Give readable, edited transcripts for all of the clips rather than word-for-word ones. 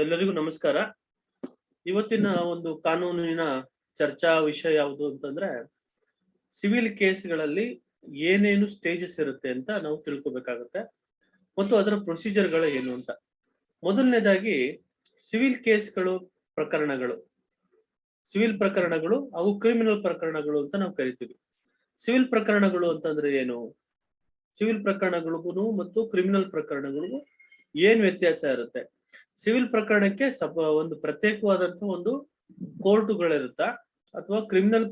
ಎಲ್ಲರಿಗೂ ನಮಸ್ಕಾರ. ಇವತ್ತಿನ ಒಂದು ಕಾನೂನಿನ ಚರ್ಚಾ ವಿಷಯ ಯಾವುದು ಅಂತಂದ್ರೆ ಸಿವಿಲ್ ಕೇಸ್ಗಳಲ್ಲಿ ಏನೇನು ಸ್ಟೇಜಸ್ ಇರುತ್ತೆ ಅಂತ ನಾವು ತಿಳ್ಕೊಬೇಕಾಗುತ್ತೆ ಮತ್ತು ಅದರ ಪ್ರೊಸೀಜರ್ಗಳು ಏನು ಅಂತ. ಮೊದಲನೇದಾಗಿ ಸಿವಿಲ್ ಕೇಸ್ಗಳು ಪ್ರಕರಣಗಳು, ಸಿವಿಲ್ ಪ್ರಕರಣಗಳು ಅವು ಕ್ರಿಮಿನಲ್ ಪ್ರಕರಣಗಳು ಅಂತ ನಾವು ಕರಿತೀವಿ. ಸಿವಿಲ್ ಪ್ರಕರಣಗಳು ಅಂತಂದ್ರೆ ಏನು? ಸಿವಿಲ್ ಪ್ರಕರಣಗಳಿಗೂ ಮತ್ತು ಕ್ರಿಮಿನಲ್ ಪ್ರಕರಣಗಳಿಗೂ ಏನ್ ವ್ಯತ್ಯಾಸ ಇರುತ್ತೆ? ಸಿವಿಲ್ ಪ್ರಕರಣಕ್ಕೆ ಒಂದು ಪ್ರತ್ಯೇಕವಾದಂತಹ ಒಂದು ಕೋರ್ಟುಗಳಿರುತ್ತಾ ಅಥವಾ ಕ್ರಿಮಿನಲ್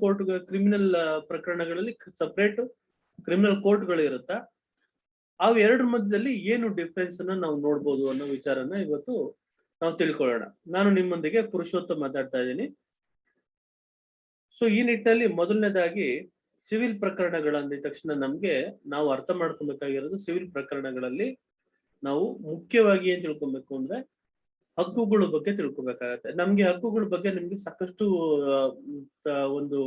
ಪ್ರಕರಣಗಳಲ್ಲಿ ಸಪರೇಟ್ ಕ್ರಿಮಿನಲ್ ಕೋರ್ಟ್ಗಳು ಇರುತ್ತಾ? ಅವು ಎರಡರ ಮಧ್ಯದಲ್ಲಿ ಏನು ಡಿಫ್ರೆನ್ಸ್ ಅನ್ನ ನಾವು ನೋಡ್ಬೋದು ಅನ್ನೋ ವಿಚಾರನ ಇವತ್ತು ನಾವು ತಿಳ್ಕೊಳ್ಳೋಣ. ನಾನು ನಿಮ್ಮೊಂದಿಗೆ ಪುರುಷೋತ್ತಮ್ ಮಾತಾಡ್ತಾ ಇದ್ದೀನಿ. ಸೊ ಈ ನಿಟ್ಟಿನಲ್ಲಿ ಮೊದಲನೇದಾಗಿ ಸಿವಿಲ್ ಪ್ರಕರಣಗಳಂದ ತಕ್ಷಣ ನಾವು ಅರ್ಥ ಮಾಡ್ಕೊಬೇಕಾಗಿರೋದು, ಸಿವಿಲ್ ಪ್ರಕರಣಗಳಲ್ಲಿ ನಾವು ಮುಖ್ಯವಾಗಿ ಏನ್ ತಿಳ್ಕೊಬೇಕು ಅಂದ್ರೆ ಹಕ್ಕುಗಳ ಬಗ್ಗೆ ತಿಳ್ಕೊಬೇಕಾಗತ್ತೆ. ನಮ್ಗೆ ಹಕ್ಕುಗಳ ಬಗ್ಗೆ ನಿಮ್ಗೆ ಸಾಕಷ್ಟು ಒಂದು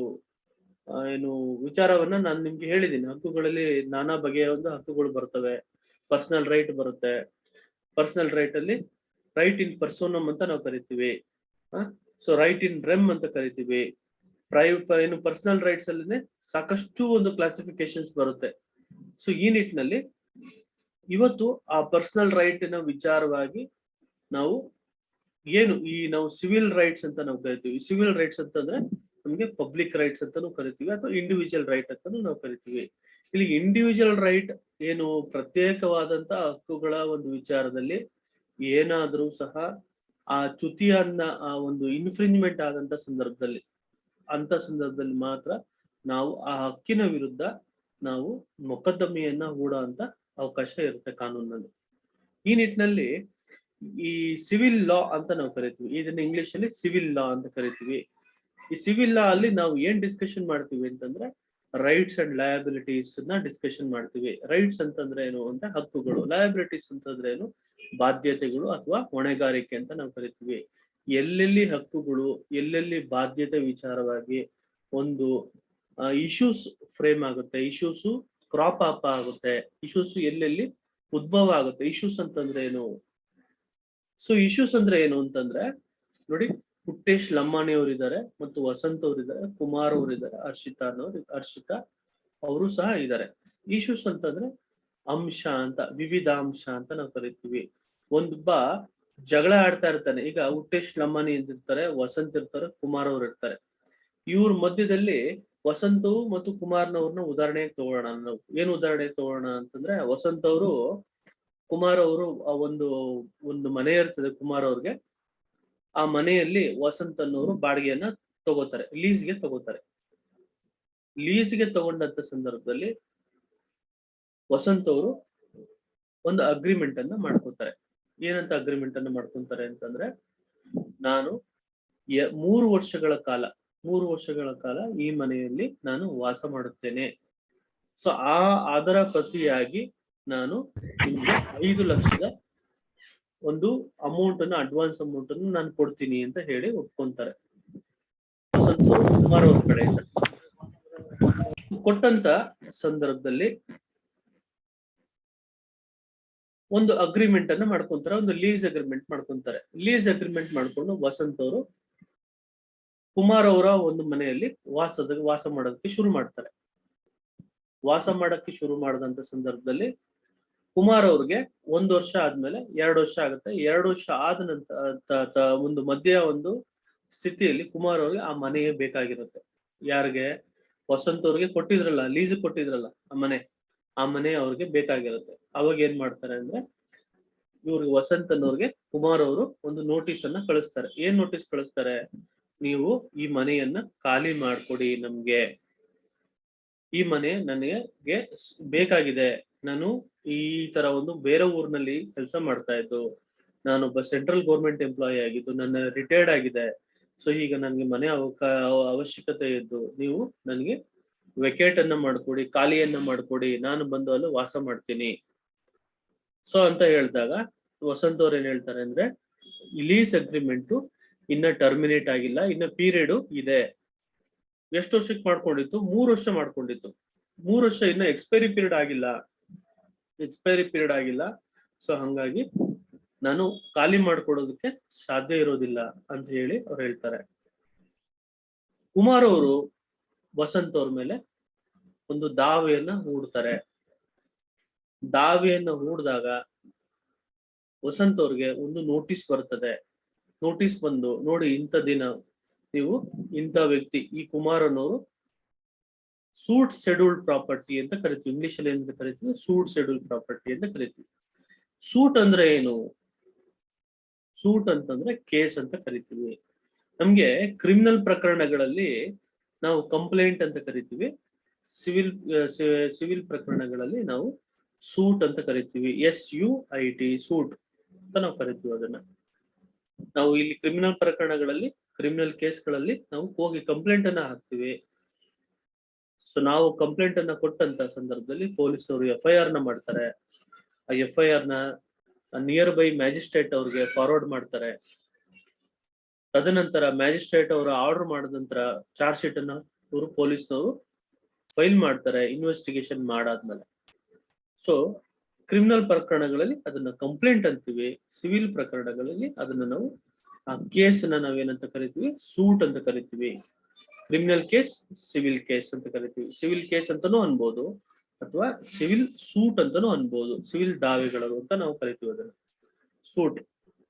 ಏನು ವಿಚಾರವನ್ನ ನಾನು ನಿಮ್ಗೆ ಹೇಳಿದ್ದೀನಿ. ಹಕ್ಕುಗಳಲ್ಲಿ ನಾನಾ ಬಗೆಯ ಒಂದು ಹಕ್ಕುಗಳು ಬರ್ತವೆ. ಪರ್ಸನಲ್ ರೈಟ್ ಬರುತ್ತೆ. ಪರ್ಸನಲ್ ರೈಟ್ ಅಲ್ಲಿ ರೈಟ್ ಇನ್ ಪರ್ಸೋನಮ್ ಅಂತ ನಾವು ಕರಿತೀವಿ. ಸೊ ರೈಟ್ ಇನ್ ರೆಮ್ ಅಂತ ಕರಿತೀವಿ. ಪರ್ಸನಲ್ ರೈಟ್ಸ್ ಅಲ್ಲಿ ಸಾಕಷ್ಟು ಒಂದು ಕ್ಲಾಸಿಫಿಕೇಶನ್ಸ್ ಬರುತ್ತೆ. ಸೊ ಈ ನಿಟ್ಟಿನಲ್ಲಿ ಇವತ್ತು ಆ ಪರ್ಸನಲ್ ರೈಟ್ ನ ವಿಚಾರವಾಗಿ ನಾವು ನಾವು ಸಿವಿಲ್ ರೈಟ್ಸ್ ಅಂತ ನಾವು ಕರಿತೀವಿ. ಸಿವಿಲ್ ರೈಟ್ಸ್ ಅಂತಂದ್ರೆ ನಮ್ಗೆ ಪಬ್ಲಿಕ್ ರೈಟ್ಸ್ ಅಂತಾನು ಕರಿತೀವಿ ಅಥವಾ ಇಂಡಿವಿಜುವಲ್ ರೈಟ್ ಅಂತಾನು ನಾವು ಕರಿತೀವಿ. ಇಲ್ಲಿ ಇಂಡಿವಿಜುವಲ್ ರೈಟ್ ಏನು ಪ್ರತ್ಯೇಕವಾದಂತ ಹಕ್ಕುಗಳ ಒಂದು ವಿಚಾರದಲ್ಲಿ ಏನಾದ್ರೂ ಸಹ ಆ ಚ್ಯುತಿಯನ್ನ ಆ ಒಂದು ಇನ್ಫ್ರಿಂಜ್ಮೆಂಟ್ ಆದಂತ ಸಂದರ್ಭದಲ್ಲಿ ಮಾತ್ರ ನಾವು ಆ ಹಕ್ಕಿನ ವಿರುದ್ಧ ನಾವು ಮೊಕದ್ದಮೆಯನ್ನ ಹೂಡೋ ಅಂತ ಅವಕಾಶ ಇರುತ್ತೆ ಕಾನೂನಲ್ಲಿ. ಈ ನಿಟ್ಟಿನಲ್ಲಿ ಈ ಸಿವಿಲ್ ಲಾ ಅಂತ ನಾವು ಕರಿತೀವಿ. ಇದನ್ನ ಇಂಗ್ಲಿಷ್ ಅಲ್ಲಿ ಸಿವಿಲ್ ಲಾ ಅಂತ ಕರಿತೀವಿ. ಈ ಸಿವಿಲ್ ಲಾ ಅಲ್ಲಿ ನಾವು ಏನ್ ಡಿಸ್ಕಷನ್ ಮಾಡ್ತೀವಿ ಅಂತಂದ್ರೆ ರೈಟ್ಸ್ ಅಂಡ್ ಲಯಬಿಲಿಟೀಸ್ ನ ಡಿಸ್ಕಷನ್ ಮಾಡ್ತೀವಿ. ರೈಟ್ಸ್ ಅಂತಂದ್ರೆ ಏನು ಅಂದ್ರೆ ಹಕ್ಕುಗಳು, ಲಯಬಿಲಿಟೀಸ್ ಅಂತಂದ್ರೆ ಏನು ಬಾಧ್ಯತೆಗಳು ಅಥವಾ ಹೊಣೆಗಾರಿಕೆ ಅಂತ ನಾವು ಕರಿತೀವಿ. ಎಲ್ಲೆಲ್ಲಿ ಹಕ್ಕುಗಳು, ಎಲ್ಲೆಲ್ಲಿ ಬಾಧ್ಯತೆ ವಿಚಾರವಾಗಿ ಒಂದು ಇಶ್ಯೂಸ್ ಫ್ರೇಮ್ ಆಗುತ್ತೆ, ಇಶ್ಯೂಸ್ ಕ್ರಾಪ್ ಅಪ್ ಆಗುತ್ತೆ, ಇಶ್ಯೂಸ್ ಎಲ್ಲೆಲ್ಲಿ ಉದ್ಭವ ಆಗುತ್ತೆ. ಇಶ್ಯೂಸ್ ಅಂತಂದ್ರೆ ಏನು? ಸೊ ಇಶ್ಯೂಸ್ ಅಂದ್ರೆ ಏನು ಅಂತಂದ್ರೆ ನೋಡಿ, ಪುಟ್ಟೇಶ್ ಲಮ್ಮಾಣಿ ಅವರಿದ್ದಾರೆ ಮತ್ತು ವಸಂತ್ ಅವರಿದ್ದಾರೆ, ಕುಮಾರ್ ಅವರಿದ್ದಾರೆ, ಹರ್ಷಿತಾ ಅವರು ಸಹ ಇದ್ದಾರೆ. ಇಶ್ಯೂಸ್ ಅಂತಂದ್ರೆ ಅಂಶ ಅಂತ, ವಿವಿಧ ಅಂಶ ಅಂತ ನಾವು ಕರಿತೀವಿ. ಒಂದೊಬ್ಬ ಜಗಳ ಆಡ್ತಾ ಇರ್ತಾನೆ. ಈಗ ಪುಟ್ಟೇಶ್ ಲಮ್ಮಾಣಿ ಅಂತ ಇರ್ತಾರೆ, ವಸಂತ್ ಇರ್ತಾರೆ, ಕುಮಾರ್ ಅವ್ರು ಇರ್ತಾರೆ. ಇವ್ರ ಮಧ್ಯದಲ್ಲಿ ವಸಂತ್ ಮತ್ತು ಕುಮಾರ್ನವ್ರನ್ನ ಉದಾಹರಣೆಗೆ ತಗೋಣ. ನಾವು ಏನು ಉದಾಹರಣೆಗೆ ತಗೋಣ ಅಂತಂದ್ರೆ, ವಸಂತ್ ಅವರು ಕುಮಾರ್ ಅವರು ಒಂದು ಮನೆ ಇರ್ತದೆ ಕುಮಾರ್ ಅವ್ರಿಗೆ. ಆ ಮನೆಯಲ್ಲಿ ವಸಂತ್ ಅನ್ನೋರು ಬಾಡಿಗೆಯನ್ನ ತಗೋತಾರೆ, ಲೀಸ್ಗೆ ತಗೋತಾರೆ. ಲೀಸ್ಗೆ ತಗೊಂಡಂತ ಸಂದರ್ಭದಲ್ಲಿ ವಸಂತ್ ಅವರು ಒಂದು ಅಗ್ರಿಮೆಂಟ್ ಅನ್ನ ಮಾಡ್ಕೊತಾರೆ. ಏನಂತ ಅಗ್ರಿಮೆಂಟ್ ಅನ್ನ ಮಾಡ್ಕೊಂತಾರೆ ಅಂತಂದ್ರೆ, ನಾನು 3 ವರ್ಷಗಳ ಕಾಲ ಈ ಮನೆಯಲ್ಲಿ ನಾನು ವಾಸ ಮಾಡುತ್ತೇನೆ. ಸೊ ಅದರ ಪ್ರತಿಯಾಗಿ ನಾನು ನಿಮ್ಗೆ 5 ಲಕ್ಷದ ಒಂದು ಅಮೌಂಟ್ ಅನ್ನು, ಅಡ್ವಾನ್ಸ್ ಅಮೌಂಟ್ ಅನ್ನು ನಾನು ಕೊಡ್ತೀನಿ ಅಂತ ಹೇಳಿ ಒಪ್ಕೊಂತಾರೆ ವಸಂತ್ ಕುಮಾರ್ ಅವ್ರ ಕಡೆಯಿಂದ. ಕೊಟ್ಟಂತ ಸಂದರ್ಭದಲ್ಲಿ ಒಂದು ಅಗ್ರಿಮೆಂಟ್ ಅನ್ನ ಮಾಡ್ಕೊಂತಾರೆ, ಒಂದು ಲೀಸ್ ಅಗ್ರಿಮೆಂಟ್ ಮಾಡ್ಕೊಂತಾರೆ. ಲೀಸ್ ಅಗ್ರಿಮೆಂಟ್ ಮಾಡ್ಕೊಂಡು ವಸಂತ್ ಅವರು ಕುಮಾರ್ ಅವರ ಒಂದು ಮನೆಯಲ್ಲಿ ವಾಸ ಮಾಡೋದಕ್ಕೆ ಶುರು ಮಾಡ್ತಾರೆ. ವಾಸ ಮಾಡಕ್ಕೆ ಶುರು ಮಾಡಿದಂತ ಸಂದರ್ಭದಲ್ಲಿ ಕುಮಾರ್ ಅವ್ರಿಗೆ 1 ವರ್ಷ ಆದ್ಮೇಲೆ 2 ವರ್ಷ ಆಗುತ್ತೆ. 2 ವರ್ಷ ಆದ ನಂತರ ಒಂದು ಮಧ್ಯ ಒಂದು ಸ್ಥಿತಿಯಲ್ಲಿ ಕುಮಾರ್ ಅವ್ರಿಗೆ ಆ ಮನೆಯೇ ಬೇಕಾಗಿರುತ್ತೆ. ಯಾರಿಗೆ? ವಸಂತ್ ಅವ್ರಿಗೆ ಕೊಟ್ಟಿದ್ರಲ್ಲ, ಲೀಸ್ ಕೊಟ್ಟಿದ್ರಲ್ಲ ಆ ಮನೆ ಅವ್ರಿಗೆ ಬೇಕಾಗಿರುತ್ತೆ. ಅವಾಗ ಏನ್ ಮಾಡ್ತಾರೆ ಅಂದ್ರೆ, ಇವ್ರಿಗೆ ವಸಂತ್ ಅನ್ನೋರ್ಗೆ ಕುಮಾರ್ ಅವರು ಒಂದು ನೋಟಿಸ್ ಅನ್ನ ಕಳಿಸ್ತಾರೆ. ಏನ್ ನೋಟಿಸ್ ಕಳಿಸ್ತಾರೆ? ನೀವು ಈ ಮನೆಯನ್ನ ಖಾಲಿ ಮಾಡ್ಕೊಡಿ, ನಮ್ಗೆ ಈ ಮನೆ ನನಗೆ ಬೇಕಾಗಿದೆ. ನಾನು ಈ ತರ ಒಂದು ಬೇರೆ ಊರಿನಲ್ಲಿ ಕೆಲಸ ಮಾಡ್ತಾ ಇದ್ದು, ನಾನೊಬ್ಬ ಸೆಂಟ್ರಲ್ ಗೌರ್ಮೆಂಟ್ ಎಂಪ್ಲಾಯಿ ಆಗಿದ್ದು, ನನ್ನ ರಿಟೈರ್ಡ್ ಆಗಿದೆ. ಸೊ ಈಗ ನನ್ಗೆ ಮನೆ ಅವಶ್ಯಕತೆ ಇದ್ದು, ನೀವು ನನಗೆ ವೆಕೇಟ್ ಅನ್ನ ಮಾಡ್ಕೊಡಿ, ಖಾಲಿಯನ್ನ ಮಾಡ್ಕೊಡಿ, ನಾನು ಬಂದು ಅಲ್ಲಿ ವಾಸ ಮಾಡ್ತೀನಿ. ಸೊ ಅಂತ ಹೇಳಿದಾಗ ವಸಂತ್ ಅವ್ರು ಏನ್ ಹೇಳ್ತಾರೆ ಅಂದ್ರೆ, ಲೀಸ್ ಅಗ್ರಿಮೆಂಟ್ ಇನ್ನ ಟರ್ಮಿನೇಟ್ ಆಗಿಲ್ಲ, ಇನ್ನ ಪೀರಿಯಡ್ ಇದೆ. ಎಷ್ಟು ವರ್ಷಕ್ಕೆ ಮಾಡ್ಕೊಂಡಿತ್ತು? 3 ವರ್ಷ ಮಾಡ್ಕೊಂಡಿತ್ತು. 3 ವರ್ಷ ಇನ್ನ ಎಕ್ಸ್ಪೈರಿ ಪೀರಿಯಡ್ ಆಗಿಲ್ಲ. ಸೊ ಹಂಗಾಗಿ ನಾನು ಖಾಲಿ ಮಾಡ್ಕೊಡೋದಕ್ಕೆ ಸಾಧ್ಯ ಇರೋದಿಲ್ಲ ಅಂತ ಹೇಳಿ ಅವ್ರು ಹೇಳ್ತಾರೆ. ಕುಮಾರ್ ಅವರು ವಸಂತ್ ಅವ್ರ ಮೇಲೆ ಒಂದು ದಾವೆಯನ್ನ ಹೂಡ್ತಾರೆ. ದಾವೆಯನ್ನ ಹೂಡಿದಾಗ ವಸಂತ್ ಅವ್ರಿಗೆ ಒಂದು ನೋಟಿಸ್ ಬರ್ತದೆ. ನೋಟಿಸ್ ಬಂದು, ನೋಡಿ ಇಂಥ ದಿನ ನೀವು ಇಂಥ ವ್ಯಕ್ತಿ ಈ ಕುಮಾರ್ ಅನ್ನೋರು ಸೂಟ್ ಶೆಡ್ಯೂಲ್ಡ್ ಪ್ರಾಪರ್ಟಿ ಅಂತ ಕರಿತೀವಿ. ಇಂಗ್ಲಿಷ್ ಅಲ್ಲಿ ಏನಂತ ಕರಿತೀವಿ? ಸೂಟ್ ಶೆಡ್ಯೂಲ್ಡ್ ಪ್ರಾಪರ್ಟಿ ಅಂತ ಕರಿತೀವಿ. ಸೂಟ್ ಅಂದ್ರೆ ಏನು? ಸೂಟ್ ಅಂತಂದ್ರೆ ಕೇಸ್ ಅಂತ ಕರಿತೀವಿ. ನಮ್ಗೆ ಕ್ರಿಮಿನಲ್ ಪ್ರಕರಣಗಳಲ್ಲಿ ನಾವು ಕಂಪ್ಲೇಂಟ್ ಅಂತ ಕರಿತೀವಿ. ಸಿವಿಲ್ ಪ್ರಕರಣಗಳಲ್ಲಿ ನಾವು ಸೂಟ್ ಅಂತ ಕರಿತೀವಿ. SUIT ಸೂಟ್ ಅಂತ ನಾವು ಕರಿತೀವಿ ಅದನ್ನ. ನಾವು ಇಲ್ಲಿ ಕ್ರಿಮಿನಲ್ ಪ್ರಕರಣಗಳಲ್ಲಿ, ಕ್ರಿಮಿನಲ್ ಕೇಸ್ಗಳಲ್ಲಿ ನಾವು ಹೋಗಿ ಕಂಪ್ಲೇಂಟ್ ಅನ್ನ ಹಾಕ್ತಿವಿ. ಸೊ ನಾವು ಕಂಪ್ಲೇಂಟ್ ಅನ್ನ ಕೊಟ್ಟಂತ ಸಂದರ್ಭದಲ್ಲಿ ಪೊಲೀಸರು FIR ನ ಮಾಡ್ತಾರೆ. ಆ FIR ನ ನಿಯರ್ ಬೈ ಮ್ಯಾಜಿಸ್ಟ್ರೇಟ್ ಅವ್ರಿಗೆ ಫಾರ್ವರ್ಡ್ ಮಾಡ್ತಾರೆ. ತದನಂತರ ಮ್ಯಾಜಿಸ್ಟ್ರೇಟ್ ಅವರು ಆರ್ಡರ್ ಮಾಡಿದ ನಂತರ ಚಾರ್ಜ್ ಶೀಟ್ ಅನ್ನ ಇವರು ಪೊಲೀಸ್ನವರು ಫೈಲ್ ಮಾಡ್ತಾರೆ ಇನ್ವೆಸ್ಟಿಗೇಷನ್ ಮಾಡಾದ್ಮೇಲೆ. ಸೊ ಕ್ರಿಮಿನಲ್ ಪ್ರಕರಣಗಳಲ್ಲಿ ಅದನ್ನ ಕಂಪ್ಲೇಂಟ್ ಅಂತೀವಿ. ಸಿವಿಲ್ ಪ್ರಕರಣಗಳಲ್ಲಿ ಅದನ್ನ ನಾವು ಆ ಕೇಸ್ ಅನ್ನ ನಾವೇನಂತ ಕರಿತೀವಿ? ಸೂಟ್ ಅಂತ ಕರಿತೀವಿ. ಕ್ರಿಮಿನಲ್ ಕೇಸ್, ಸಿವಿಲ್ ಕೇಸ್ ಅಂತ ಕರಿತೀವಿ. ಸಿವಿಲ್ ಕೇಸ್ ಅಂತಾನೂ ಅನ್ಬೋದು ಅಥವಾ ಸಿವಿಲ್ ಸೂಟ್ ಅಂತಾನೂ ಅನ್ಬೋದು. ಸಿವಿಲ್ ದಾವೆಗಳು ಅಂತ ನಾವು ಕರಿತೀವಿ ಅದನ್ನ. ಸೂಟ್,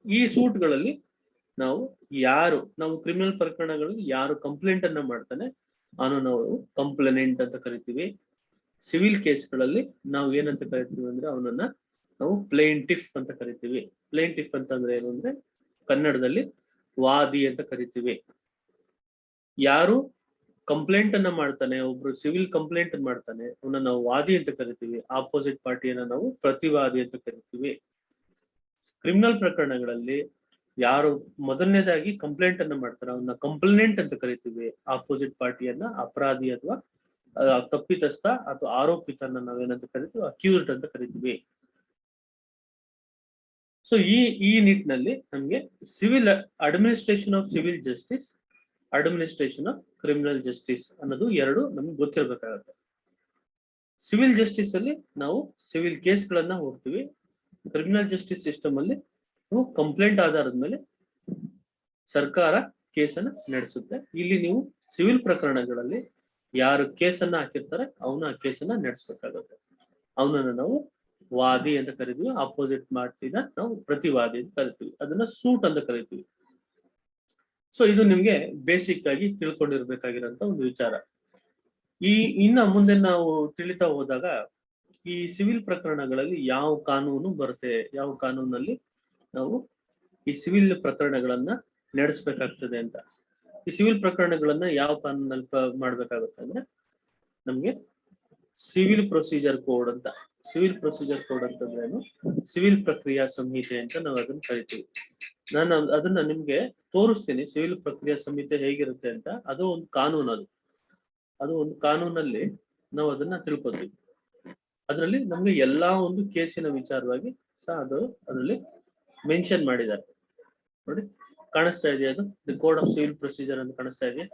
ಈ ಸೂಟ್ಗಳಲ್ಲಿ ನಾವು ಕ್ರಿಮಿನಲ್ ಪ್ರಕರಣಗಳಲ್ಲಿ ಯಾರು ಕಂಪ್ಲೇಂಟ್ ಅನ್ನ ಮಾಡ್ತಾನೆ ಅವನು ನಾವು ಕಂಪ್ಲೇನೆಂಟ್ ಅಂತ ಕರಿತೀವಿ. ಸಿವಿಲ್ ಕೇಸ್ಗಳಲ್ಲಿ ನಾವು ಏನಂತ ಕರಿತೀವಿ ಅಂದ್ರೆ ಅವನನ್ನ ನಾವು ಪ್ಲೇಂಟಿಫ್ ಅಂತ ಕರಿತೀವಿ. ಪ್ಲೇಂಟಿಫ್ ಅಂತಂದ್ರೆ ಏನು ಅಂದ್ರೆ ಕನ್ನಡದಲ್ಲಿ ವಾದಿ ಅಂತ ಕರಿತೀವಿ. ಯಾರು ಕಂಪ್ಲೇಂಟ್ ಅನ್ನ ಮಾಡ್ತಾನೆ, ಒಬ್ರು ಸಿವಿಲ್ ಕಂಪ್ಲೇಂಟ್ ಮಾಡ್ತಾನೆ, ಅವನ್ನ ನಾವು ವಾದಿ ಅಂತ ಕರಿತೀವಿ. ಆಪೋಸಿಟ್ ಪಾರ್ಟಿಯನ್ನ ನಾವು ಪ್ರತಿವಾದಿ ಅಂತ ಕರಿತೀವಿ. ಕ್ರಿಮಿನಲ್ ಪ್ರಕರಣಗಳಲ್ಲಿ ಯಾರು ಮೊದಲನೇದಾಗಿ ಕಂಪ್ಲೇಂಟ್ ಅನ್ನ ಮಾಡ್ತಾರೆ ಅವನ್ನ ಕಂಪ್ಲೇನೆಂಟ್ ಅಂತ ಕರಿತೀವಿ. ಆಪೋಸಿಟ್ ಪಾರ್ಟಿಯನ್ನ ಅಪರಾಧಿ ಅಥವಾ ತಪ್ಪಿತಸ್ಥ ಅಥವಾ ಆರೋಪಿತನ ನಾವೇನಂತ ಕರಿತೀವಿ? ಅಕ್ಯೂಸ್ಡ್ ಅಂತ ಕರಿತೀವಿ. ಸೊ ಈ ನಿಟ್ಟಿನಲ್ಲಿ ನಮ್ಗೆ civil administration of civil justice, administration of criminal justice ಅನ್ನೋದು ಎರಡು ನಮ್ಗೆ ಗೊತ್ತಿರ್ಬೇಕಾಗತ್ತೆ. ಸಿವಿಲ್ ಜಸ್ಟಿಸ್ ಅಲ್ಲಿ ನಾವು ಸಿವಿಲ್ ಕೇಸ್ಗಳನ್ನ ಹೋಗ್ತೀವಿ. ಕ್ರಿಮಿನಲ್ ಜಸ್ಟಿಸ್ ಸಿಸ್ಟಮ್ ಅಲ್ಲಿ ನೀವು ಕಂಪ್ಲೇಂಟ್ ಆಧಾರದ ಮೇಲೆ ಸರ್ಕಾರ ಕೇಸನ್ನ ನಡೆಸುತ್ತೆ. ಇಲ್ಲಿ ನೀವು ಸಿವಿಲ್ ಪ್ರಕರಣಗಳಲ್ಲಿ ಯಾರು ಕೇಸನ್ನ ಹಾಕಿರ್ತಾರೆ ಅವನು ಆ ಕೇಸನ್ನ ನಡೆಸಬೇಕಾಗುತ್ತೆ. ಅವನನ್ನ ನಾವು ವಾದಿ ಅಂತ ಕರಿತೀವಿ. ಆಪೋಸಿಟ್ ಪಾರ್ಟಿನ ನಾವು ಪ್ರತಿವಾದಿ ಅಂತ ಕರಿತೀವಿ. ಅದನ್ನ ಸೂಟ್ ಅಂತ ಕರಿತೀವಿ. ಸೊ ಇದು ನಿಮ್ಗೆ ಬೇಸಿಕ್ ಆಗಿ ತಿಳ್ಕೊಂಡಿರ್ಬೇಕಾಗಿರೋಂತ ಒಂದು ವಿಚಾರ. ಇನ್ನ ಮುಂದೆ ನಾವು ತಿಳಿತಾ ಹೋದಾಗ ಈ ಸಿವಿಲ್ ಪ್ರಕರಣಗಳಲ್ಲಿ ಯಾವ ಕಾನೂನು ಬರುತ್ತೆ, ಯಾವ ಕಾನೂನಲ್ಲಿ ನಾವು ಈ ಸಿವಿಲ್ ಪ್ರಕರಣಗಳನ್ನ ನಡೆಸಬೇಕಾಗ್ತದೆ ಅಂತ. ಈ ಸಿವಿಲ್ ಪ್ರಕರಣಗಳನ್ನ ಯಾವ ಕಾನೂನಲ್ಲಿ ಮಾಡ್ಬೇಕಾಗುತ್ತೆ ಅಂದ್ರೆ ನಮ್ಗೆ ಸಿವಿಲ್ ಪ್ರೊಸೀಜರ್ ಕೋಡ್ ಅಂತ. ಸಿವಿಲ್ ಪ್ರೊಸೀಜರ್ ಕೋಡ್ ಅಂತಂದ್ರೆ ಏನು? ಸಿವಿಲ್ ಪ್ರಕ್ರಿಯಾ ಸಂಹಿತೆ ಅಂತ ನಾವು ಅದನ್ನ ಕರಿತೀವಿ. ನಾನು ಅದನ್ನ ನಿಮ್ಗೆ ತೋರಿಸ್ತೀನಿ ಸಿವಿಲ್ ಪ್ರಕ್ರಿಯಾ ಸಂಹಿತೆ ಹೇಗಿರುತ್ತೆ ಅಂತ. ಅದು ಒಂದು ಕಾನೂನು. ಅದು ಒಂದು ಕಾನೂನಲ್ಲಿ ನಾವು ಅದನ್ನ ತಿಳ್ಕೊತೀವಿ. ಅದರಲ್ಲಿ ನಮ್ಗೆ ಎಲ್ಲಾ ಒಂದು ಕೇಸಿನ ವಿಚಾರವಾಗಿ ಸಹ ಅದರಲ್ಲಿ ಮೆನ್ಷನ್ ಮಾಡಿದ್ದಾರೆ. ನೋಡಿ, ಕಾಣಿಸ್ತಾ ಇದೆಯಾ? ಅದು the code of civil procedure ಅಂತ ಕಾಣಿಸ್ತಾ ಇದೆಯಾ?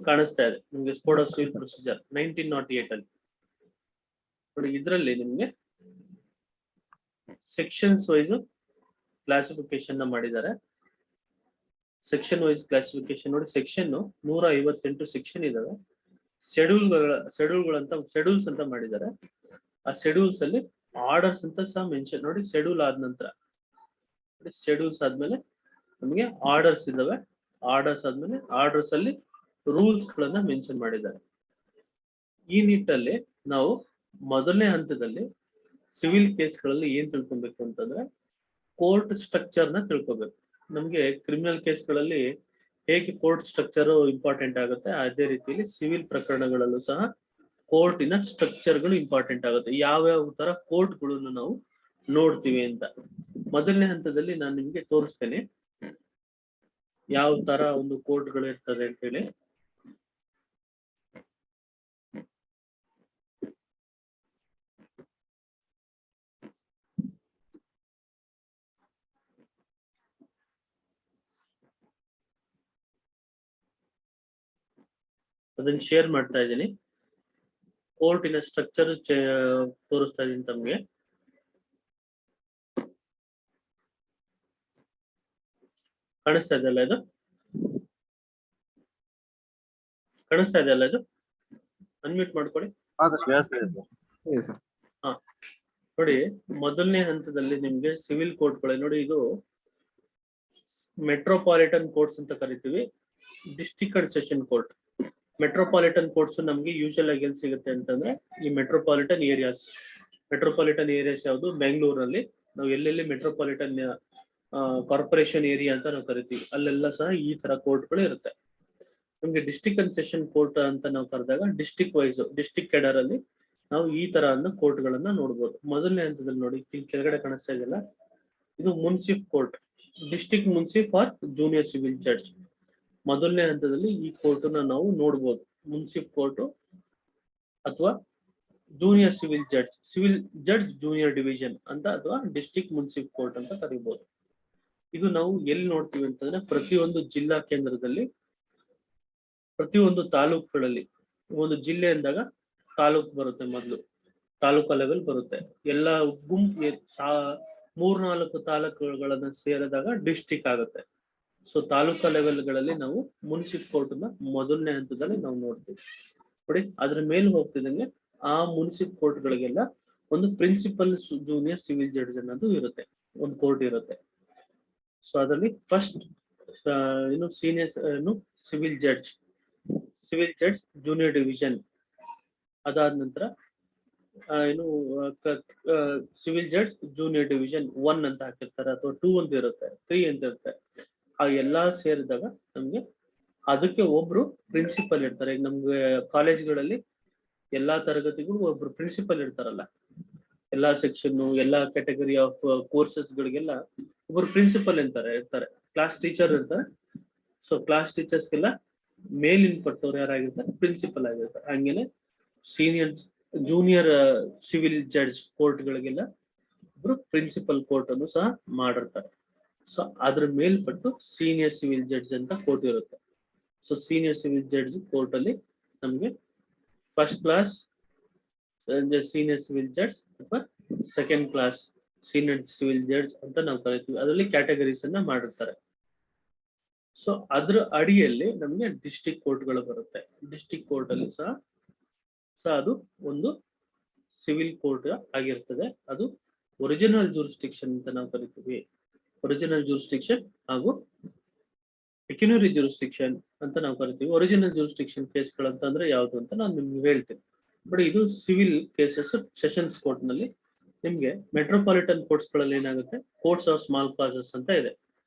ಕಾಣಿಸ್ತಾ ಇದೆ ನಿಮ್ಗೆ ಕೋಡ್ ಆಫ್ ಸಿವಿಲ್ ಪ್ರೊಸೀಜರ್ 1908 ಅಲ್ಲಿ. ನೋಡಿ, ಇದರಲ್ಲಿ ನಿಮ್ಗೆ ಸೆಕ್ಷನ್ಸ್ ವೈಸ್ ಕ್ಲಾಸಿಫಿಕೇಶನ್ ಮಾಡಿದ್ದಾರೆ. ಸೆಕ್ಷನ್ ವೈಸ್ ಕ್ಲಾಸಿಫಿಕೇಶನ್ ನೋಡಿ, ಸೆಕ್ಷನ್ 158 ಸೆಕ್ಷನ್ ಇದಾವೆ. ಶೆಡ್ಯೂಲ್ಸ್ ಅಂತ ಮಾಡಿದ್ದಾರೆ. ಆ ಶೆಡ್ಯೂಲ್ಸ್ ಅಲ್ಲಿ ಆರ್ಡರ್ಸ್ ಅಂತ ಸಹ ಮೆನ್ಷನ್. ನೋಡಿ, ಶೆಡ್ಯೂಲ್ ಆದ ನಂತರ ಶೆಡ್ಯೂಲ್ಸ್ ಆದ್ಮೇಲೆ ನಮಗೆ ಆರ್ಡರ್ಸ್ ಇದಾವೆ. ಆರ್ಡರ್ಸ್ ಆದ್ಮೇಲೆ ಆರ್ಡರ್ಸ್ ಅಲ್ಲಿ ರೂಲ್ಸ್ ಗಳನ್ನ ಮೆನ್ಷನ್ ಮಾಡಿದ್ದಾರೆ. ಈ ನಿಟ್ಟಲ್ಲಿ ನಾವು ಮೊದಲನೇ ಹಂತದಲ್ಲಿ ಸಿವಿಲ್ ಕೇಸ್ಗಳಲ್ಲಿ ಏನ್ ತಿಳ್ಕೊಬೇಕು ಅಂತಂದ್ರೆ ಕೋರ್ಟ್ ಸ್ಟ್ರಕ್ಚರ್ ನ ತಿಳ್ಕೊಬೇಕು. ನಮ್ಗೆ ಕ್ರಿಮಿನಲ್ ಕೇಸ್ಗಳಲ್ಲಿ ಹೇಗೆ ಕೋರ್ಟ್ ಸ್ಟ್ರಕ್ಚರ್ ಇಂಪಾರ್ಟೆಂಟ್ ಆಗುತ್ತೆ, ಅದೇ ರೀತಿಯಲ್ಲಿ ಸಿವಿಲ್ ಪ್ರಕರಣಗಳಲ್ಲೂ ಸಹ ಕೋರ್ಟಿನ ಸ್ಟ್ರಕ್ಚರ್ಗಳು ಇಂಪಾರ್ಟೆಂಟ್ ಆಗುತ್ತೆ. ಯಾವ್ಯಾವ ತರ ಕೋರ್ಟ್ಗಳನ್ನು ನಾವು ನೋಡ್ತೀವಿ ಅಂತ ಮೊದಲನೇ ಹಂತದಲ್ಲಿ ನಾನು ನಿಮ್ಗೆ ತೋರಿಸ್ತೇನೆ ಯಾವ ತರ ಒಂದು ಕೋರ್ಟ್ಗಳು ಇರ್ತದೆ ಅಂತ ಹೇಳಿ. ಅದನ್ನ ಶೇರ್ ಮಾಡ್ತಾ ಇದ್ದೀನಿ. ಕೋರ್ಟಿನ ಸ್ಟ್ರಕ್ಚರ್ ತೋರಿಸ್ತಾ ಇದೀನಿ ತಮ್ಗೆ. ಕಾಣಿಸ್ತಾ ಇದೆಯಲ್ಲ ಇದು? ಕಾಣಿಸ್ತಾ ಇದೆಯಲ್ಲ ಇದು? ಅನ್ಮ್ಯೂಟ್ ಮಾಡ್ಕೊಳ್ಳಿ. ಹಾ, ನೋಡಿ, ಮೊದಲನೇ ಹಂತದಲ್ಲಿ ನಿಮ್ಗೆ ಸಿವಿಲ್ ಕೋರ್ಟ್ಗಳು ನೋಡಿ, ಇದು ಮೆಟ್ರೋಪಾಲಿಟನ್ ಕೋರ್ಟ್ಸ್ ಅಂತ ಕರಿತೀವಿ, district and session court. Metropolitan courts ನಮ್ಗೆ ಯೂಶಲ್ ಆಗಿ ಎಲ್ಲಿ ಸಿಗುತ್ತೆ ಅಂತಂದ್ರೆ ಈ ಮೆಟ್ರೋಪಾಲಿಟನ್ ಏರಿಯಾಸ್ ಯಾವುದು? ಬೆಂಗಳೂರಲ್ಲಿ ನಾವು ಎಲ್ಲೆಲ್ಲಿ ಮೆಟ್ರೋಪಾಲಿಟನ್ ಕಾರ್ಪೊರೇಷನ್ ಏರಿಯಾ ಅಂತ ನಾವು ಕರಿತೀವಿ, ಅಲ್ಲೆಲ್ಲ ಸಹ ಈ ತರ ಕೋರ್ಟ್ಗಳು ಇರುತ್ತೆ. ನಮ್ಗೆ ಡಿಸ್ಟ್ರಿಕ್ಟ್ ಅಂಡ್ ಸೆಷನ್ ಕೋರ್ಟ್ ಅಂತ ನಾವು ಕರೆದಾಗ ಡಿಸ್ಟ್ರಿಕ್ಟ್ ವೈಸ್, ಡಿಸ್ಟ್ರಿಕ್ಟ್ ಕೆಡರ್ ಅಲ್ಲಿ ನಾವು ಈ ತರ ಕೋರ್ಟ್ ಗಳನ್ನ ನೋಡ್ಬೋದು. ಮೊದಲನೇ ಹಂತದಲ್ಲಿ ನೋಡಿ, ಕೆಳಗಡೆ ಕಾಣಿಸ್ತಾ ಇದೆಯಲ್ಲ, ಇದು munsif court, district munsif or junior civil judge. ಮೊದಲನೇ ಹಂತದಲ್ಲಿ ಈ ಕೋರ್ಟ್ ನಾವು ನೋಡ್ಬೋದು, ಮುನ್ಸಿಫ್ ಕೋರ್ಟ್ ಅಥವಾ junior civil judge junior division ಅಂತ, ಅಥವಾ ಡಿಸ್ಟ್ರಿಕ್ಟ್ ಮುನ್ಸಿಫ್ ಕೋರ್ಟ್ ಅಂತ ಕರಿಬಹುದು. ಇದು ನಾವು ಎಲ್ಲಿ ನೋಡ್ತೀವಿ ಅಂತಂದ್ರೆ ಪ್ರತಿಯೊಂದು ಜಿಲ್ಲಾ ಕೇಂದ್ರದಲ್ಲಿ, ಪ್ರತಿಯೊಂದು ತಾಲೂಕುಗಳಲ್ಲಿ, ಒಂದು ಜಿಲ್ಲೆ ಅಂದಾಗ ತಾಲೂಕು ಬರುತ್ತೆ, ಮೊದಲು ತಾಲೂಕಾ ಲೆವೆಲ್ ಬರುತ್ತೆ, ಎಲ್ಲ ಗುಂಪು 3-4 ತಾಲೂಕುಗಳನ್ನ ಸೇರಿದಾಗ ಡಿಸ್ಟ್ರಿಕ್ಟ್ ಆಗುತ್ತೆ. ಸೊ ತಾಲೂಕಾ ಲೆವೆಲ್ಗಳಲ್ಲಿ ನಾವು ಮುನ್ಸಿಫ್ ಕೋರ್ಟ್ ನ ಮೊದಲನೇ ಹಂತದಲ್ಲಿ ನಾವು ನೋಡ್ತೀವಿ. ನೋಡಿ, ಅದ್ರ ಮೇಲೆ ಹೋಗ್ತಿದಂಗೆ ಆ ಮುನ್ಸಿಫ್ ಕೋರ್ಟ್ ಗಳಿಗೆಲ್ಲ ಒಂದು ಪ್ರಿನ್ಸಿಪಲ್ ಜೂನಿಯರ್ ಸಿವಿಲ್ ಜಡ್ಜ್ ಅನ್ನೋದು ಇರುತ್ತೆ, ಒಂದು ಕೋರ್ಟ್ ಇರುತ್ತೆ. ಸೊ ಅದರಲ್ಲಿ first senior civil judge junior division, ಅದಾದ ನಂತರ ಸಿವಿಲ್ ಜಡ್ಜ್ ಜೂನಿಯರ್ ಡಿವಿಷನ್ 1 ಅಂತ ಹಾಕಿರ್ತಾರೆ, ಅಥವಾ 2 ಅಂತ ಇರುತ್ತೆ, 3 ಅಂತ ಇರುತ್ತೆ. ಆ ಎಲ್ಲಾ ಸೇರಿದಾಗ ನಮ್ಗೆ ಅದಕ್ಕೆ ಒಬ್ರು ಪ್ರಿನ್ಸಿಪಲ್ ಇರ್ತಾರೆ. ಈಗ ನಮ್ಗೆ ಕಾಲೇಜ್ಗಳಲ್ಲಿ ಎಲ್ಲಾ ತರಗತಿಗೂ ಒಬ್ರು ಪ್ರಿನ್ಸಿಪಲ್ ಇರ್ತಾರಲ್ಲ, ಎಲ್ಲಾ ಸೆಕ್ಷನ್, ಎಲ್ಲಾ ಕ್ಯಾಟಗರಿ ಆಫ್ ಕೋರ್ಸಸ್ ಗಳಿಗೆಲ್ಲ ಒಬ್ರು ಪ್ರಿನ್ಸಿಪಲ್ ಇರ್ತಾರೆ, ಕ್ಲಾಸ್ ಟೀಚರ್ ಇರ್ತಾರೆ. ಸೊ ಕ್ಲಾಸ್ ಟೀಚರ್ಸ್ಗೆಲ್ಲ ಮೇಲಿನಪಟ್ಟವ್ರು ಯಾರಾಗಿರ್ತಾರೆ? ಪ್ರಿನ್ಸಿಪಲ್ ಆಗಿರ್ತಾರೆ. ಹಂಗೇನೆ ಜೂನಿಯರ್ ಸಿವಿಲ್ ಜಡ್ಜ್ ಕೋರ್ಟ್ ಗಳಿಗೆಲ್ಲ ಒಬ್ರು ಪ್ರಿನ್ಸಿಪಲ್ ಕೋರ್ಟ್ ಅನ್ನು ಸಹ ಮಾಡಿರ್ತಾರೆ. ಸೊ ಅದ್ರ ಮೇಲ್ಪಟ್ಟು ಸೀನಿಯರ್ ಸಿವಿಲ್ ಜಡ್ಜ್ ಅಂತ ಕೋರ್ಟ್ ಇರುತ್ತೆ. So senior civil judge court ಅಲ್ಲಿ ನಮ್ಗೆ first class senior civil judge ಅಥವಾ second class senior civil judge ಅಂತ ನಾವು ಕರಿತೀವಿ. ಅದರಲ್ಲಿ ಕ್ಯಾಟಗರೀಸ್ ಅನ್ನ ಮಾಡಿರ್ತಾರೆ. ಸೊ ಅದ್ರ ಅಡಿಯಲ್ಲಿ ನಮ್ಗೆ ಡಿಸ್ಟ್ರಿಕ್ಟ್ ಕೋರ್ಟ್ಗಳು ಬರುತ್ತೆ. ಡಿಸ್ಟ್ರಿಕ್ಟ್ ಕೋರ್ಟ್ ಅಲ್ಲಿ ಸಹ ಅದು ಒಂದು ಸಿವಿಲ್ ಕೋರ್ಟ್ ಆಗಿರ್ತದೆ. ಅದು ಒರಿಜಿನಲ್ ಜೂರಿಸ್ಡಿಕ್ಷನ್ ಅಂತ ನಾವು ಕರಿತೀವಿ. ಒರಿಜಿನಲ್ ಜೂರಿಸ್ಡಿಕ್ಷನ್ ಹಾಗೂ ಪೆಕ್ಯುನರಿ ಜೂರಿಸ್ಡಿಕ್ಷನ್ ಅಂತ ನಾವು ಕರಿತೀವಿ. ಒರಿಜಿನಲ್ ಜೂರಿಸ್ಡಿಕ್ಷನ್ ಕೇಸ್ಗಳು ಅಂತಂದ್ರೆ ಯಾವುದು ಅಂತ ನಾನು ನಿಮ್ಗೆ ಹೇಳ್ತೀನಿ. ಬಟ್ ಇದು ಸಿವಿಲ್ ಕೇಸಸ್ ಸೆಷನ್ಸ್ ಕೋರ್ಟ್ ನಲ್ಲಿ ನಿಮ್ಗೆ ಮೆಟ್ರೋಪಾಲಿಟನ್ ಕೋರ್ಟ್ಸ್ ಗಳಲ್ಲಿ ಏನಾಗುತ್ತೆ, ಕೋರ್ಟ್ಸ್ ಆಫ್ ಸ್ಮಾಲ್ ಕಾಸಸ್ ಅಂತ ಇದೆ.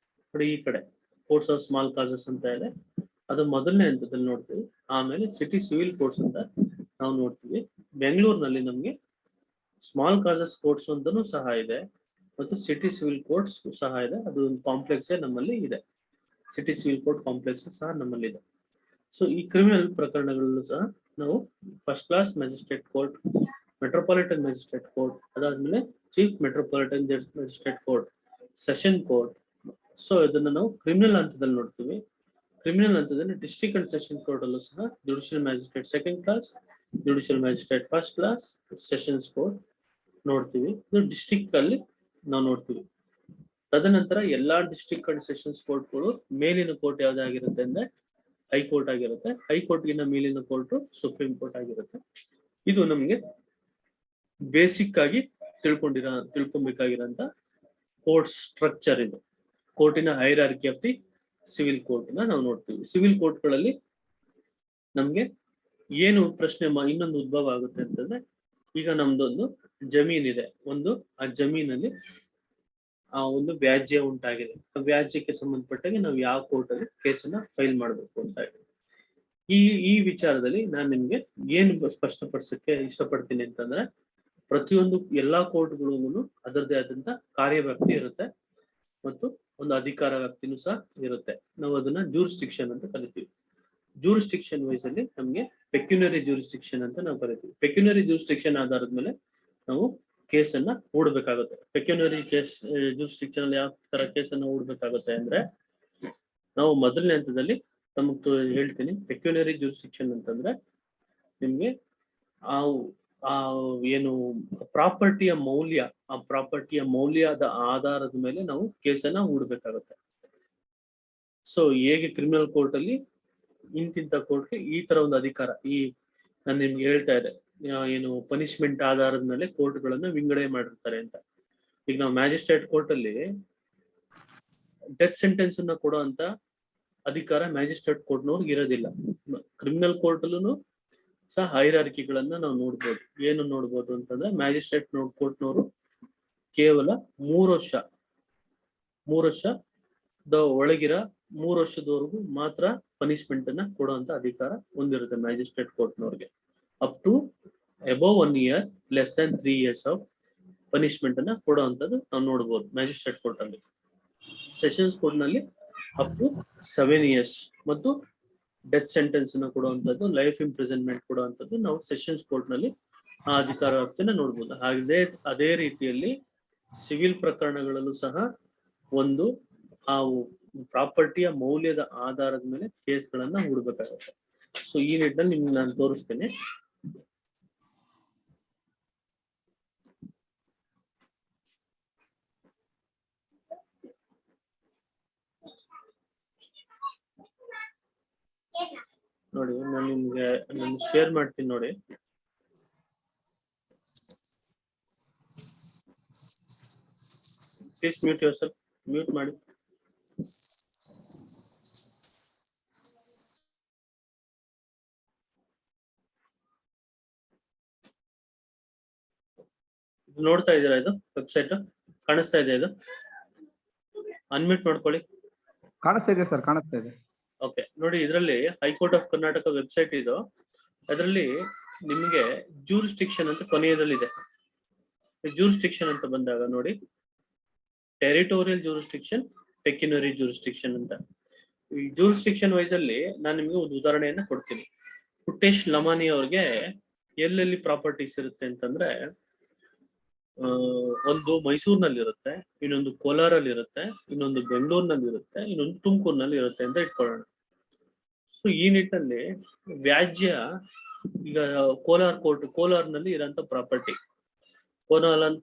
ನೋಡಿ, ಈ ಕಡೆ ಕೋರ್ಟ್ಸ್ ಆಫ್ ಸ್ಮಾಲ್ ಕಾಸಸ್ ಅಂತ ಇದೆ, ಅದು ಮೊದಲನೇ ಹಂತದಲ್ಲಿ ನೋಡ್ತೀವಿ. ಆಮೇಲೆ ಸಿಟಿ ಸಿವಿಲ್ ಕೋರ್ಟ್ಸ್ ಅಂತ ನಾವು ನೋಡ್ತೀವಿ. ಬೆಂಗಳೂರಿನಲ್ಲಿ ನಮ್ಗೆ ಸ್ಮಾಲ್ ಕಾಸಸ್ ಕೋರ್ಟ್ಸ್ ಅಂತನೂ ಸಹ ಇದೆ, ಮತ್ತು ಸಿಟಿ ಸಿವಿಲ್ ಕೋರ್ಟ್ಸ್ ಸಹ ಇದೆ. ಅದು ಒಂದು ಕಾಂಪ್ಲೆಕ್ಸ್ ನಮ್ಮಲ್ಲಿ ಇದೆ, ಸಿಟಿ ಸಿವಿಲ್ ಕೋರ್ಟ್ ಕಾಂಪ್ಲೆಕ್ಸ್ ಸಹ ನಮ್ಮಲ್ಲಿ ಇದೆ. ಸೊ ಈ ಕ್ರಿಮಿನಲ್ ಪ್ರಕರಣಗಳಲ್ಲೂ ಸಹ ನಾವು first class magistrate court, metropolitan magistrate court, ಅದಾದ್ಮೇಲೆ chief metropolitan judge magistrate court, session court. So ಇದನ್ನ ನಾವು ಕ್ರಿಮಿನಲ್ ಹಂತದಲ್ಲಿ ನೋಡ್ತೀವಿ. ಕ್ರಿಮಿನಲ್ ಹಂತದಲ್ಲಿ ಡಿಸ್ಟ್ರಿಕ್ಟ್ ಅಂಡ್ ಸೆಷನ್ ಕೋರ್ಟ್ ಅಲ್ಲೂ ಸಹ judicial magistrate second class, judicial magistrate first class, sessions court ನೋಡ್ತೀವಿ. ಇದು ಡಿಸ್ಟ್ರಿಕ್ಟ್ ಅಲ್ಲಿ ನಾವು ನೋಡ್ತೀವಿ. ತದನಂತರ ಎಲ್ಲಾ ಡಿಸ್ಟ್ರಿಕ್ಟ್ ಅಂಡ್ ಸೆಷನ್ಸ್ ಕೋರ್ಟ್ಗಳು ಮೇಲಿನ ಕೋರ್ಟ್ ಯಾವ್ದಾಗಿರುತ್ತೆ ಅಂದ್ರೆ ಹೈಕೋರ್ಟ್ ಆಗಿರುತ್ತೆ. ಹೈಕೋರ್ಟ್ಗಿನ್ನ ಮೇಲಿನ ಕೋರ್ಟ್ ಸುಪ್ರೀಂ ಕೋರ್ಟ್ ಆಗಿರುತ್ತೆ. ಇದು ನಮ್ಗೆ ಬೇಸಿಕ್ ಆಗಿ ತಿಳ್ಕೊಬೇಕಾಗಿರೋಂತ ಕೋರ್ಟ್ ಸ್ಟ್ರಕ್ಚರ್. ಇದು ಕೋರ್ಟಿನ hierarchy of the civil court ನ ನಾವು ನೋಡ್ತೀವಿ. ಸಿವಿಲ್ ಕೋರ್ಟ್ಗಳಲ್ಲಿ ನಮ್ಗೆ ಏನು ಪ್ರಶ್ನೆ ಇನ್ನೊಂದು ಉದ್ಭವ ಆಗುತ್ತೆ ಅಂತಂದ್ರೆ, ಈಗ ನಮ್ದೊಂದು ಜಮೀನಿದೆ, ಆ ಜಮೀನಲ್ಲಿ ಒಂದು ವ್ಯಾಜ್ಯ ಉಂಟಾಗಿದೆ. ಆ ವ್ಯಾಜ್ಯಕ್ಕೆ ಸಂಬಂಧಪಟ್ಟಾಗೆ ನಾವು ಯಾವ ಕೋರ್ಟ್ ಅಲ್ಲಿ ಕೇಸನ್ನ ಫೈಲ್ ಮಾಡಬೇಕು ಅಂತ ಹೇಳಿ ಈ ವಿಚಾರದಲ್ಲಿ ನಾನು ನಿಮ್ಗೆ ಏನು ಸ್ಪಷ್ಟಪಡಿಸಕ್ಕೆ ಇಷ್ಟಪಡ್ತೀನಿ ಅಂತಂದ್ರೆ, ಪ್ರತಿಯೊಂದು ಎಲ್ಲಾ ಕೋರ್ಟ್ಗಳು ಅದರದೇ ಆದಂತ ಕಾರ್ಯವ್ಯಾಪ್ತಿ ಇರುತ್ತೆ ಮತ್ತು ಒಂದು ಅಧಿಕಾರ ವ್ಯಾಪ್ತಿನೂ ಸಹ ಇರುತ್ತೆ. ನಾವು ಅದನ್ನ ಜೂರಿಸ್ಡಿಕ್ಷನ್ ಅಂತ ಕರಿತೀವಿ. ಜೂರಿಸ್ಡಿಕ್ಷನ್ ವೈಸ್ ಅಲ್ಲಿ ನಮ್ಗೆ ಪೆಕ್ಯುನರಿ ಜೂರಿಸ್ಡಿಕ್ಷನ್ ಅಂತ ನಾವು ಕರಿತೀವಿ. ಪೆಕ್ಯುನರಿ ಜೂರಿಸ್ಡಿಕ್ಷನ್ ಆಧಾರದ ಮೇಲೆ ನಾವು ಕೇಸನ್ನ ಹೂಡಬೇಕಾಗುತ್ತೆ. ಪೆಕ್ಯುನರಿ ಕೇಸ್ ಜೂರಿಸ್ಡಿಕ್ಷನ್ ಅಲ್ಲಿ ಯಾವ ತರ ಕೇಸನ್ನ ಹೂಡಬೇಕಾಗುತ್ತೆ ಅಂದ್ರೆ, ನಾವು ಮೊದಲನೇ ಹಂತದಲ್ಲಿ ತಮಗೆ ಹೇಳ್ತೀನಿ. ಪೆಕ್ಯುನರಿ ಜೂರಿಸ್ಡಿಕ್ಷನ್ ಅಂತಂದ್ರೆ ನಿಮ್ಗೆ ಆ ಏನು ಪ್ರಾಪರ್ಟಿಯ ಮೌಲ್ಯ, ಆ ಪ್ರಾಪರ್ಟಿಯ ಮೌಲ್ಯದ ಆಧಾರದ ಮೇಲೆ ನಾವು ಕೇಸನ್ನ ಹೂಡಬೇಕಾಗುತ್ತೆ. ಸೊ ಹೇಗೆ ಕ್ರಿಮಿನಲ್ ಕೋರ್ಟ್ ಅಲ್ಲಿ ಇಂತಿಂತ ಕೋರ್ಟ್ಗೆ ಈ ತರ ಒಂದು ಅಧಿಕಾರ, ನಾನು ನಿಮ್ಗೆ ಹೇಳ್ತಾ ಇದ್ದೆ ಏನು ಪನಿಷ್ಮೆಂಟ್ ಆಧಾರದ ಮೇಲೆ ಕೋರ್ಟ್ಗಳನ್ನ ವಿಂಗಡಣೆ ಮಾಡಿರ್ತಾರೆ ಅಂತ. ಈಗ ನಾವು ಮ್ಯಾಜಿಸ್ಟ್ರೇಟ್ ಕೋರ್ಟ್ ಅಲ್ಲಿ ಡೆತ್ ಸೆಂಟೆನ್ಸ್ ಅನ್ನ ಕೊಡೋ ಅಂತ ಅಧಿಕಾರ ಮ್ಯಾಜಿಸ್ಟ್ರೇಟ್ ಕೋರ್ಟ್ನವ್ರಿಗೆ ಇರೋದಿಲ್ಲ. ಕ್ರಿಮಿನಲ್ ಕೋರ್ಟ್ ಅಲ್ಲೂ ಸಹ ಹೈರಾರ್ಕಿಗಳನ್ನ ನಾವು ನೋಡ್ಬೋದು. ಏನು ನೋಡ್ಬೋದು ಅಂತಂದ್ರೆ ಮ್ಯಾಜಿಸ್ಟ್ರೇಟ್ ಕೋರ್ಟ್ನವರು ಕೇವಲ 3 ವರ್ಷದ ಒಳಗಿರ 3 ವರ್ಷದವರೆಗೂ ಮಾತ್ರ ಪನಿಷ್ಮೆಂಟ್ ಅನ್ನ ಕೊಡುವಂತ ಅಧಿಕಾರ ಹೊಂದಿರುತ್ತೆ ಮ್ಯಾಜಿಸ್ಟ್ರೇಟ್ ಕೋರ್ಟ್ನವ್ರಿಗೆ. Up to above 1 year less than 3 years of punishment ಅನ್ನ ಕೊಡುವಂತದ್ದು ನಾವು ನೋಡ್ಬೋದು ಮ್ಯಾಜಿಸ್ಟ್ರೇಟ್ ಕೋರ್ಟ್ ಅಲ್ಲಿ. ಸೆಷನ್ಸ್ ಕೋರ್ಟ್ ನಲ್ಲಿ ಅಪ್ ಟು 7 years ಮತ್ತು ಡೆತ್ ಸೆಂಟೆನ್ಸ್ ಅನ್ನ ಕೊಡುವಂತದ್ದು, ಲೈಫ್ ಇಂಪ್ರಿಸನ್ಮೆಂಟ್ ಕೊಡುವಂತದ್ದು ನಾವು ಸೆಷನ್ಸ್ ಕೋರ್ಟ್ ನಲ್ಲಿ ಆ ಅಧಿಕಾರ ವ್ಯಾಪ್ತಿನ ನೋಡ್ಬೋದು. ಅದೇ ರೀತಿಯಲ್ಲಿ ಸಿವಿಲ್ ಪ್ರಕರಣಗಳಲ್ಲೂ ಸಹ ಒಂದು ಆ ಪ್ರಾಪರ್ಟಿಯ ಮೌಲ್ಯದ ಆಧಾರದ ಮೇಲೆ ಕೇಸ್ಗಳನ್ನ ಹೂಡಬೇಕಾಗುತ್ತೆ. ಸೊ ಈ ನಿಟ್ಟಿನಲ್ಲಿ ನಿಮ್ಗೆ ನಾನು ತೋರಿಸ್ತೇನೆ. ನೋಡಿ, ನಾನು ಶೇರ್ ಮಾಡ್ತೀನಿ ನೋಡಿ. Please mute your self, mute ಮಾಡಿ. ನೋಡ್ತಾ ಇದ್ದೀರಾ? ಇದು ವೆಬ್ಸೈಟ್ ಕಾಣಿಸ್ತಾ ಇದೆ? ಇದು ಅನ್ಮ್ಯೂಟ್ ಮಾಡ್ಕೊಳ್ಳಿ. ಕಾಣಿಸ್ತಾ ಇದೆ ಸರ್, ಕಾಣಿಸ್ತಾ ಇದೆ. ಓಕೆ, ನೋಡಿ, ಇದರಲ್ಲಿ ಹೈಕೋರ್ಟ್ ಆಫ್ ಕರ್ನಾಟಕ ವೆಬ್ಸೈಟ್ ಇದು. ಅದರಲ್ಲಿ ನಿಮಗೆ ಜೂರಿಸ್ಟಿಕ್ಷನ್ ಅಂತ ಕೊನೆಯದಲ್ಲಿದೆ. ಜೂರಿಸ್ಟಿಕ್ಷನ್ ಅಂತ ಬಂದಾಗ ನೋಡಿ, ಟೆರಿಟೋರಿಯಲ್ ಜೂರಿಸ್ಟಿಕ್ಷನ್, ಪೆಕ್ಯುನರಿ ಜೂರಿಸ್ಟಿಕ್ಷನ್ ಅಂತ. ಈ ಜೂರಿಸ್ಟಿಕ್ಷನ್ ವೈಸ್ ಅಲ್ಲಿ ನಾನು ನಿಮ್ಗೆ ಒಂದು ಉದಾಹರಣೆಯನ್ನ ಕೊಡ್ತೀನಿ. ಪುಟ್ಟೇಶ್ ಲಮಾನಿ ಅವ್ರಿಗೆ ಎಲ್ಲೆಲ್ಲಿ ಪ್ರಾಪರ್ಟೀಸ್ ಇರುತ್ತೆ ಅಂತಂದ್ರೆ, ಒಂದು ಮೈಸೂರಿನಲ್ಲಿ ಇರುತ್ತೆ, ಇನ್ನೊಂದು ಕೋಲಾರಲ್ಲಿ ಇರುತ್ತೆ, ಇನ್ನೊಂದು ಬೆಂಗಳೂರಿನಲ್ಲಿ ಇರುತ್ತೆ, ಇನ್ನೊಂದು ತುಮಕೂರಿನಲ್ಲಿ ಇರುತ್ತೆ ಅಂತ ಇಟ್ಕೊಳ್ಳೋಣ. ಸೊ ಈ ನಿಟ್ಟಿನಲ್ಲಿ ವ್ಯಾಜ್ಯ, ಈಗ ಕೋಲಾರ್ನಲ್ಲಿ ಇರೋಂಥ ಪ್ರಾಪರ್ಟಿ,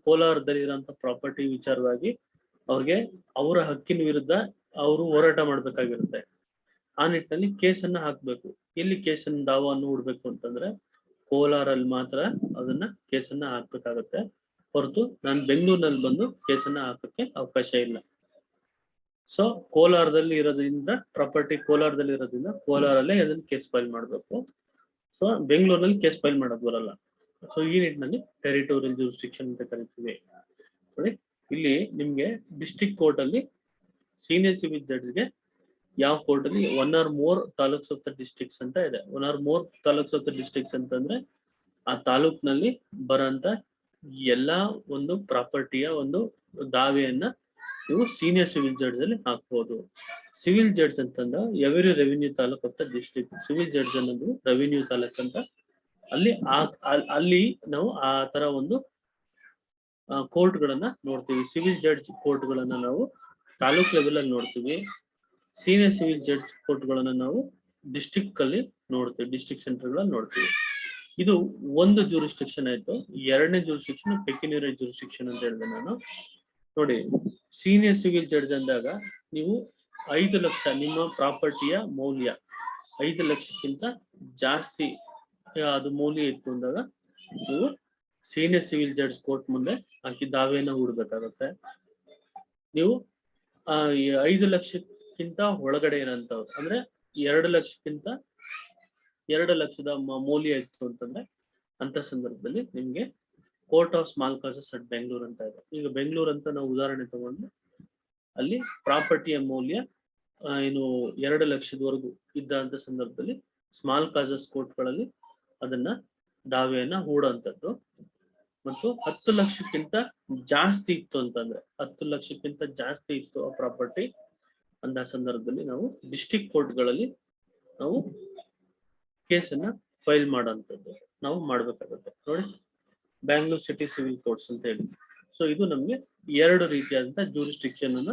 ಕೋಲಾರದಲ್ಲಿ ಇರೋಂಥ ಪ್ರಾಪರ್ಟಿ ವಿಚಾರವಾಗಿ ಅವ್ರಿಗೆ ಅವರ ಹಕ್ಕಿನ ವಿರುದ್ಧ ಅವರು ಹೋರಾಟ ಮಾಡ್ಬೇಕಾಗಿರುತ್ತೆ. ಆ ನಿಟ್ಟಿನಲ್ಲಿ ಕೇಸನ್ನ ಹಾಕ್ಬೇಕು. ಎಲ್ಲಿ ಕೇಸನ್ನ ದಾವನ್ನು ಹೂಡ್ಬೇಕು ಅಂತಂದ್ರೆ ಕೋಲಾರಲ್ಲಿ ಮಾತ್ರ ಅದನ್ನ ಕೇಸನ್ನ ಹಾಕ್ಬೇಕಾಗತ್ತೆ, ಹೊರತು ನಾನು ಬೆಂಗಳೂರಿನಲ್ಲಿ ಬಂದು ಕೇಸನ್ನ ಹಾಕಕ್ಕೆ ಅವಕಾಶ ಇಲ್ಲ. ಸೊ ಕೋಲಾರದಲ್ಲಿ ಇರೋದ್ರಿಂದ, ಪ್ರಾಪರ್ಟಿ ಕೋಲಾರದಲ್ಲಿ ಇರೋದ್ರಿಂದ ಕೋಲಾರಲ್ಲೇ ಅದನ್ನ ಕೇಸ್ ಫೈಲ್ ಮಾಡಬೇಕು. ಸೊ ಬೆಂಗಳೂರಿನಲ್ಲಿ ಕೇಸ್ ಫೈಲ್ ಮಾಡೋದು ಬರಲ್ಲ. ಸೊ ಈ ನಿಟ್ಟಿನಲ್ಲಿ ಟೆರಿಟೋರಿಯಲ್ ಜೂರಿಸ್ಟಿಕ್ಷನ್ ಅಂತ ಕರಿತೀವಿ. ನೋಡಿ, ಇಲ್ಲಿ ನಿಮ್ಗೆ ಡಿಸ್ಟ್ರಿಕ್ಟ್ ಕೋರ್ಟ್ ಅಲ್ಲಿ ಸೀನಿಯರ್ ಸಿವಿಲ್ ಜಡ್ಜ್ಗೆ ಯಾವ ಕೋರ್ಟ್ ಅಲ್ಲಿ 1 or more taluks of the districts ಅಂತ ಇದೆ. 1 or more taluks of the districts ಅಂತಂದ್ರೆ ಆ ತಾಲೂಕ್ನಲ್ಲಿ ಬರೋಂತ ಎಲ್ಲಾ ಒಂದು ಪ್ರಾಪರ್ಟಿಯ ಒಂದು ದಾವೆಯನ್ನ ನೀವು ಸೀನಿಯರ್ ಸಿವಿಲ್ ಜಡ್ಜ್ ಅಲ್ಲಿ ಹಾಕ್ಬೋದು. ಸಿವಿಲ್ ಜಡ್ಜ್ ಅಂತಂದ್ರೆ every revenue taluk of the district. Civil judge ಅನ್ನೋದು ರೆವಿನ್ಯೂ ತಾಲೂಕ್ ಅಂತ. ಅಲ್ಲಿ ನಾವು ಆ ತರ ಒಂದು ಕೋರ್ಟ್ ಗಳನ್ನ ನೋಡ್ತೀವಿ. ಸಿವಿಲ್ ಜಡ್ಜ್ ಕೋರ್ಟ್ ಗಳನ್ನ ನಾವು ತಾಲೂಕ್ ಲೆವೆಲ್ ಅಲ್ಲಿ ನೋಡ್ತೀವಿ. ಸೀನಿಯರ್ ಸಿವಿಲ್ ಜಡ್ಜ್ ಕೋರ್ಟ್ ಗಳನ್ನ ನಾವು ಡಿಸ್ಟ್ರಿಕ್ಟ್ ಅಲ್ಲಿ ನೋಡ್ತೀವಿ, ಡಿಸ್ಟ್ರಿಕ್ಟ್ ಸೆಂಟರ್ ಗಳಲ್ಲಿ ನೋಡ್ತೀವಿ. ಇದು ಒಂದು ಜೂರಿಸ್ಟಿಕ್ಷನ್ ಆಯ್ತು. ಎರಡನೇ ಜೂರಿಸ್ಟಿಕ್ಷನ್ ಪೆಕ್ಯುನರಿ ಜೂರಿಸ್ಟಿಕ್ಷನ್ ಅಂತ ಹೇಳಿದೆ ನಾನು. ನೋಡಿ, ಸೀನಿಯರ್ ಸಿವಿಲ್ ಜಡ್ಜ್ ಅಂದಾಗ ನೀವು 5 ಲಕ್ಷ, ನಿಮ್ಮ ಪ್ರಾಪರ್ಟಿಯ ಮೌಲ್ಯ 5 ಲಕ್ಷಕ್ಕಿಂತ ಜಾಸ್ತಿ ಅದು ಮೌಲ್ಯ ಇತ್ತು ಅಂದಾಗ ನೀವು ಸೀನಿಯರ್ ಸಿವಿಲ್ ಜಡ್ಜ್ ಕೋರ್ಟ್ ಮುಂದೆ ಹಾಕಿ ದಾವೆಯನ್ನ ಹೂಡಬೇಕಾಗತ್ತೆ. ನೀವು 5 ಲಕ್ಷಕ್ಕಿಂತ ಒಳಗಡೆ ಇರೋಂಥವ್ರು ಅಂದ್ರೆ 2 ಲಕ್ಷಕ್ಕಿಂತ 2 ಲಕ್ಷದ ಮೌಲ್ಯ ಇತ್ತು ಅಂತಂದ್ರೆ ಅಂತ ಸಂದರ್ಭದಲ್ಲಿ ನಿಮ್ಗೆ court of small causes at Bengaluru ಅಂತ ಇದೆ. ಈಗ ಬೆಂಗಳೂರು ಅಂತ ನಾವು ಉದಾಹರಣೆ ತಗೊಂಡು ಅಲ್ಲಿ ಪ್ರಾಪರ್ಟಿಯ ಮೌಲ್ಯ ಏನು 2 ಲಕ್ಷದವರೆಗೂ ಇದ್ದಂತ ಸಂದರ್ಭದಲ್ಲಿ ಸ್ಮಾಲ್ ಕಾಸಸ್ ಕೋರ್ಟ್ಗಳಲ್ಲಿ ಅದನ್ನ ದಾವೆಯನ್ನ ಹೂಡುವಂಥದ್ದು. ಮತ್ತು 10 ಲಕ್ಷಕ್ಕಿಂತ ಜಾಸ್ತಿ ಇತ್ತು ಅಂತಂದ್ರೆ, 10 ಲಕ್ಷಕ್ಕಿಂತ ಜಾಸ್ತಿ ಇತ್ತು ಆ ಪ್ರಾಪರ್ಟಿ ಅಂತ ಸಂದರ್ಭದಲ್ಲಿ ನಾವು ಡಿಸ್ಟ್ರಿಕ್ಟ್ ಕೋರ್ಟ್ಗಳಲ್ಲಿ ನಾವು ಕೇಸನ್ನ ಫೈಲ್ ಮಾಡೋಂಥದ್ದು ನಾವು ಮಾಡ್ಬೇಕಾಗುತ್ತೆ. ನೋಡಿ, ಬ್ಯಾಂಗ್ಳೂರ್ ಸಿಟಿ ಸಿವಿಲ್ ಕೋರ್ಟ್ಸ್ ಅಂತ ಹೇಳಿ. ಸೊ ಇದು ನಮ್ಗೆ 2 ರೀತಿಯಾದಂತ ಜೂರಿಸ್ಟಿಕ್ಷನ್ ಅನ್ನ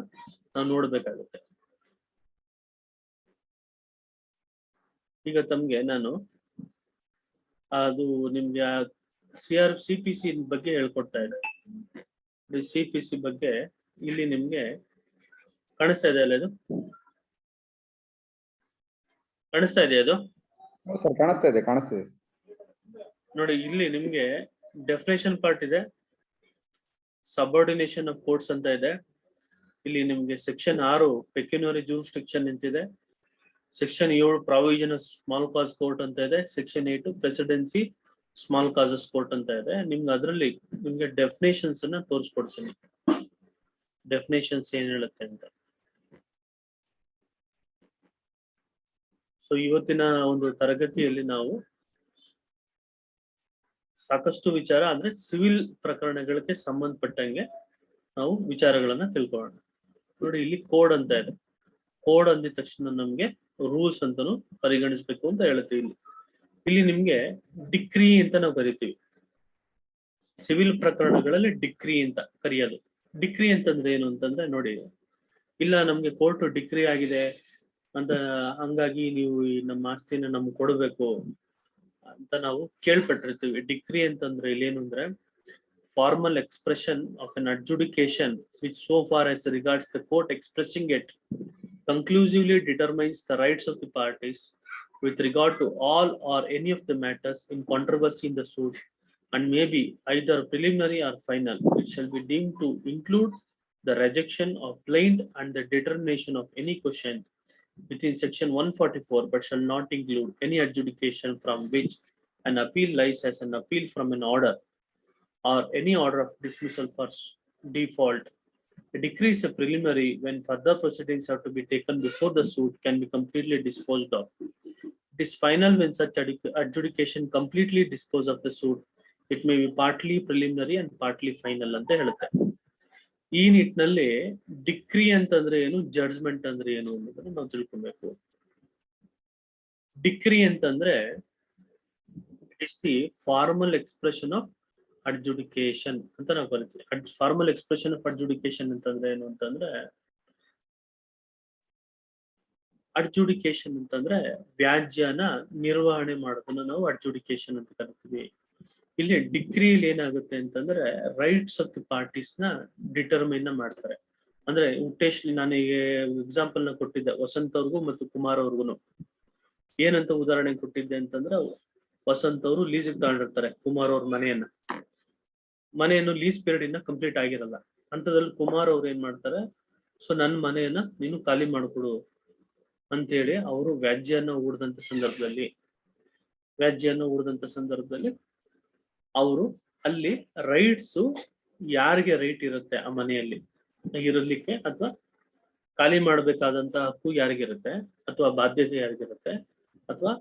ನಾವು ನೋಡ್ಬೇಕಾಗುತ್ತೆ. ಈಗ ತಮ್ಗೆ ನಾನು ಅದು ನಿಮ್ಗೆ CPC ಬಗ್ಗೆ ಹೇಳ್ಕೊಡ್ತಾ ಇದೆ. CPC ಬಗ್ಗೆ ಇಲ್ಲಿ ನಿಮ್ಗೆ ಕಾಣಿಸ್ತಾ ಇದೆ ಅಲ್ಲ, ಇದು ಕಾಣಿಸ್ತಾ ಇದೆ ಅದು? ಸರ್ ಕಾಣಿಸ್ತಾ ಇದೆ ಕಾಣಿಸ್ತಾ ಇದೆ. ನೋಡಿ, ಇಲ್ಲಿ ನಿಮ್ಗೆ ಡೆಫಿನೇಷನ್ ಪಾರ್ಟ್ ಇದೆ, ಸಬಾರ್ಡಿನೇಷನ್ ಆಫ್ ಕೋರ್ಟ್ಸ್ ಅಂತ ಇದೆ. ಇಲ್ಲಿ ನಿಮ್ಗೆ ಸೆಕ್ಷನ್ 6 ಪೆಕ್ಯುನರಿ ಜೂರಿಸ್ಡಿಕ್ಷನ್ ಅಂತಿದೆ. Section 7 provision of small cause court ಅಂತ ಇದೆ. Section 8 presidency small causes court ಅಂತ ಇದೆ. ನಿಮ್ಗೆ ಅದರಲ್ಲಿ ನಿಮ್ಗೆ ಡೆಫಿನೇಷನ್ಸ್ ಅನ್ನ ತೋರಿಸ್ಕೊಡ್ತೀನಿ, ಡೆಫಿನೇಷನ್ಸ್ ಏನ್ ಹೇಳುತ್ತೆ ಅಂತ. ಸೊ ಇವತ್ತಿನ ಒಂದು ತರಗತಿಯಲ್ಲಿ ನಾವು ಸಾಕಷ್ಟು ವಿಚಾರ ಅಂದ್ರೆ ಸಿವಿಲ್ ಪ್ರಕರಣಗಳಿಗೆ ಸಂಬಂಧಪಟ್ಟಂಗೆ ನಾವು ವಿಚಾರಗಳನ್ನ ತಿಳ್ಕೊಳ್ಳೋಣ. ನೋಡಿ, ಇಲ್ಲಿ ಕೋಡ್ ಅಂತ ಇದೆ. ಕೋಡ್ ಅಂದಿದ ತಕ್ಷಣ ನಮ್ಗೆ ರೂಲ್ಸ್ ಅಂತಾನು ಪರಿಗಣಿಸ್ಬೇಕು ಅಂತ ಹೇಳ್ತೀವಿ. ಇಲ್ಲಿ ನಿಮ್ಗೆ ಡಿಕ್ರಿ ಅಂತ ನಾವು ಕರಿತೀವಿ. ಸಿವಿಲ್ ಪ್ರಕರಣಗಳಲ್ಲಿ ಡಿಕ್ರಿ ಅಂತ ಕರೆಯೋದು. ಡಿಕ್ರಿ ಅಂತಂದ್ರೆ ಏನು ಅಂತಂದ್ರೆ, ನೋಡಿ, ಇಲ್ಲ ನಮ್ಗೆ ಕೋರ್ಟ್ ಡಿಕ್ರಿ ಆಗಿದೆ ಅಂತ, ಹಂಗಾಗಿ ನೀವು ನಮ್ಮ ಆಸ್ತಿನ ನಮ್ಗೆ ಕೊಡಬೇಕು ಅಂತ ನಾವು ಕೇಳ್ಪಟ್ಟಿರ್ತೀವಿ. ಡಿಕ್ರಿ ಅಂತಂದ್ರೆ ಇಲ್ಲೇನು ಅಂದ್ರೆ formal expression of an adjudication which so far as regards the court expressing it conclusively determines the rights of the parties with regard to all or any of the matters in controversy in the suit, and may be either preliminary or final, which shall be deemed to include the rejection of plaint and the determination of any question within section 144, but shall not include any adjudication from which an appeal lies as an appeal from an order or any order of dismissal for default. A decree is a preliminary when further proceedings have to be taken before the suit can be completely disposed of. It is final when such adjudication completely dispose of the suit. It may be partly preliminary and partly final ಅಂತ ಹೇಳುತ್ತೆ. ಈ ನಿಟ್ಟಿನಲ್ಲಿ decree ಅಂತಂದ್ರೆ ಏನು, judgment ಅಂದ್ರೆ ಏನು ಅನ್ನೋದನ್ನ ನಾವು ತಿಳ್ಕೊಬೇಕು. ಡಿಕ್ರಿ ಅಂತಂದ್ರೆ it is the formal expression of adjudication ಅಂತ ನಾವು ಕರಿತೀವಿ. ಫಾರ್ಮಲ್ ಎಕ್ಸ್ಪ್ರೆಷನ್ ಆಫ್ ಅಡ್ಜುಡಿಕೇಶನ್ ಅಂತಂದ್ರೆ ಏನು ಅಂತಂದ್ರೆ, ಅಡ್ಜುಡಿಕೇಶನ್ ಅಂತಂದ್ರೆ ವ್ಯಾಜ್ಯನ ನಿರ್ವಹಣೆ ಮಾಡೋದನ್ನ ನಾವು ಅಡ್ಜುಡಿಕೇಶನ್ ಅಂತ ಕರಿತೀವಿ. ಇಲ್ಲಿ ಡಿಕ್ರಿಲಿ ಏನಾಗುತ್ತೆ ಅಂತಂದ್ರೆ ರೈಟ್ಸ್ ಆಫ್ ದಿ ಪಾರ್ಟೀಸ್ ನ ಡಿಟರ್ಮೈನ್ ಮಾಡ್ತಾರೆ. ಅಂದ್ರೆ ನಾನು ಎಕ್ಸಾಂಪಲ್ ನ ಕೊಟ್ಟಿದ್ದೆ ವಸಂತ್ ಅವ್ರಿಗೂ ಮತ್ತು ಕುಮಾರ್ ಅವ್ರಿಗೂ. ಏನಂತ ಉದಾಹರಣೆ ಕೊಟ್ಟಿದ್ದೆ ಅಂತಂದ್ರೆ, ವಸಂತ್ ಅವರು ಲೀಸಿಗೆ ತಗೊಂಡಿರ್ತಾರೆ ಕುಮಾರ್ ಅವ್ರ ಮನೆಯನ್ನು ಲೀಸ್ ಪೀರಿಯಡ್ ಇನ್ನ ಕಂಪ್ಲೀಟ್ ಆಗಿರಲ್ಲ. ಅಂತದ್ರಲ್ಲಿ ಕುಮಾರ್ ಅವ್ರು ಏನ್ ಮಾಡ್ತಾರೆ, ಸೊ ನನ್ನ ಮನೆಯನ್ನ ನೀನು ಖಾಲಿ ಮಾಡ್ಕೊಡು ಅಂತೇಳಿ ಅವರು ವ್ಯಾಜ್ಯನ ಹೂಡಿದಂತ ಸಂದರ್ಭದಲ್ಲಿ ಅವರು ಅಲ್ಲಿ ರೈಟ್ಸ್ ಯಾರಿಗೆ ರೈಟ್ ಇರುತ್ತೆ ಆ ಮನೆಯಲ್ಲಿ ಇರಲಿಕ್ಕೆ, ಅಥವಾ ಖಾಲಿ ಮಾಡಬೇಕಾದಂತ ಹಕ್ಕು ಯಾರಿಗಿರುತ್ತೆ, ಅಥವಾ ಬಾಧ್ಯತೆ ಯಾರಿಗಿರುತ್ತೆ, ಅಥವಾ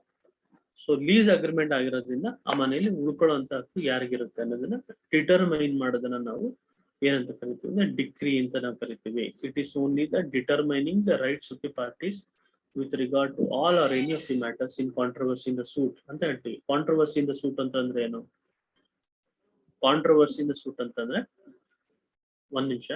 ಸೊ ಲೀಸ್ ಅಗ್ರಿಮೆಂಟ್ ಆಗಿರೋದ್ರಿಂದ ಆ ಮನೆಯಲ್ಲಿ ಉಳ್ಕೊಳ್ಳುವಂತ ಹಕ್ಕು ಯಾರಿಗಿರುತ್ತೆ ಅನ್ನೋದನ್ನ ಡಿಟರ್ಮೈನ್ ಮಾಡೋದನ್ನ ನಾವು ಏನಂತ ಕರಿತೀವಿ ಅಂದ್ರೆ ಡಿಕ್ರಿ ಅಂತ ನಾವು ಕರಿತೀವಿ. It is only the determining the rights of the parties with regard to all or any of the matters in controversy in the suit ಅಂತ ಹೇಳ್ತೀವಿ. ಕಾಂಟ್ರವರ್ಸಿ ಇನ್ ದ ಸೂಟ್ ಅಂತಂದ್ರೆ ಏನು? ಕಾಂಟ್ರವರ್ಸಿ ಇನ್ ದ ಸೂಟ್ ಅಂತಂದ್ರೆ, ಒಂದ್ ನಿಮಿಷ,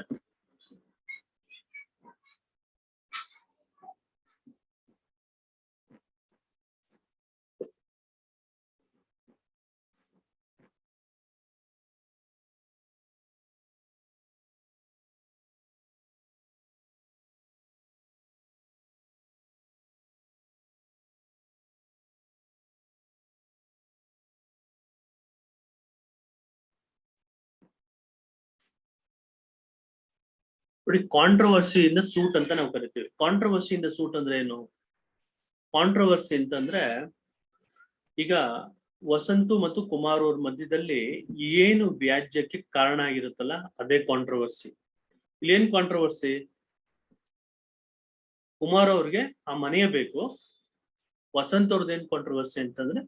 ನೋಡಿ, controversy in the suit ಅಂತ ನಾವು ಕರಿತೀವಿ. ಕಾಂಟ್ರವರ್ಸಿ ಇನ್ ದ ಸೂಟ್ ಅಂದ್ರೆ ಏನು? ಕಾಂಟ್ರವರ್ಸಿ ಅಂತಂದ್ರೆ, ಈಗ ವಸಂತು ಮತ್ತು ಕುಮಾರ್ ಅವ್ರ ಮಧ್ಯದಲ್ಲಿ ಏನು ವ್ಯಾಜ್ಯಕ್ಕೆ ಕಾರಣ ಆಗಿರುತ್ತಲ್ಲ ಅದೇ ಕಾಂಟ್ರವರ್ಸಿ. ಇಲ್ಲೇನ್ ಕಾಂಟ್ರವರ್ಸಿ? ಕುಮಾರ್ ಅವ್ರಿಗೆ ಆ ಮನೆಯೇ ಬೇಕು. ವಸಂತ್ ಅವ್ರದ್ದು ಏನ್ ಕಾಂಟ್ರವರ್ಸಿ ಅಂತಂದ್ರೆ,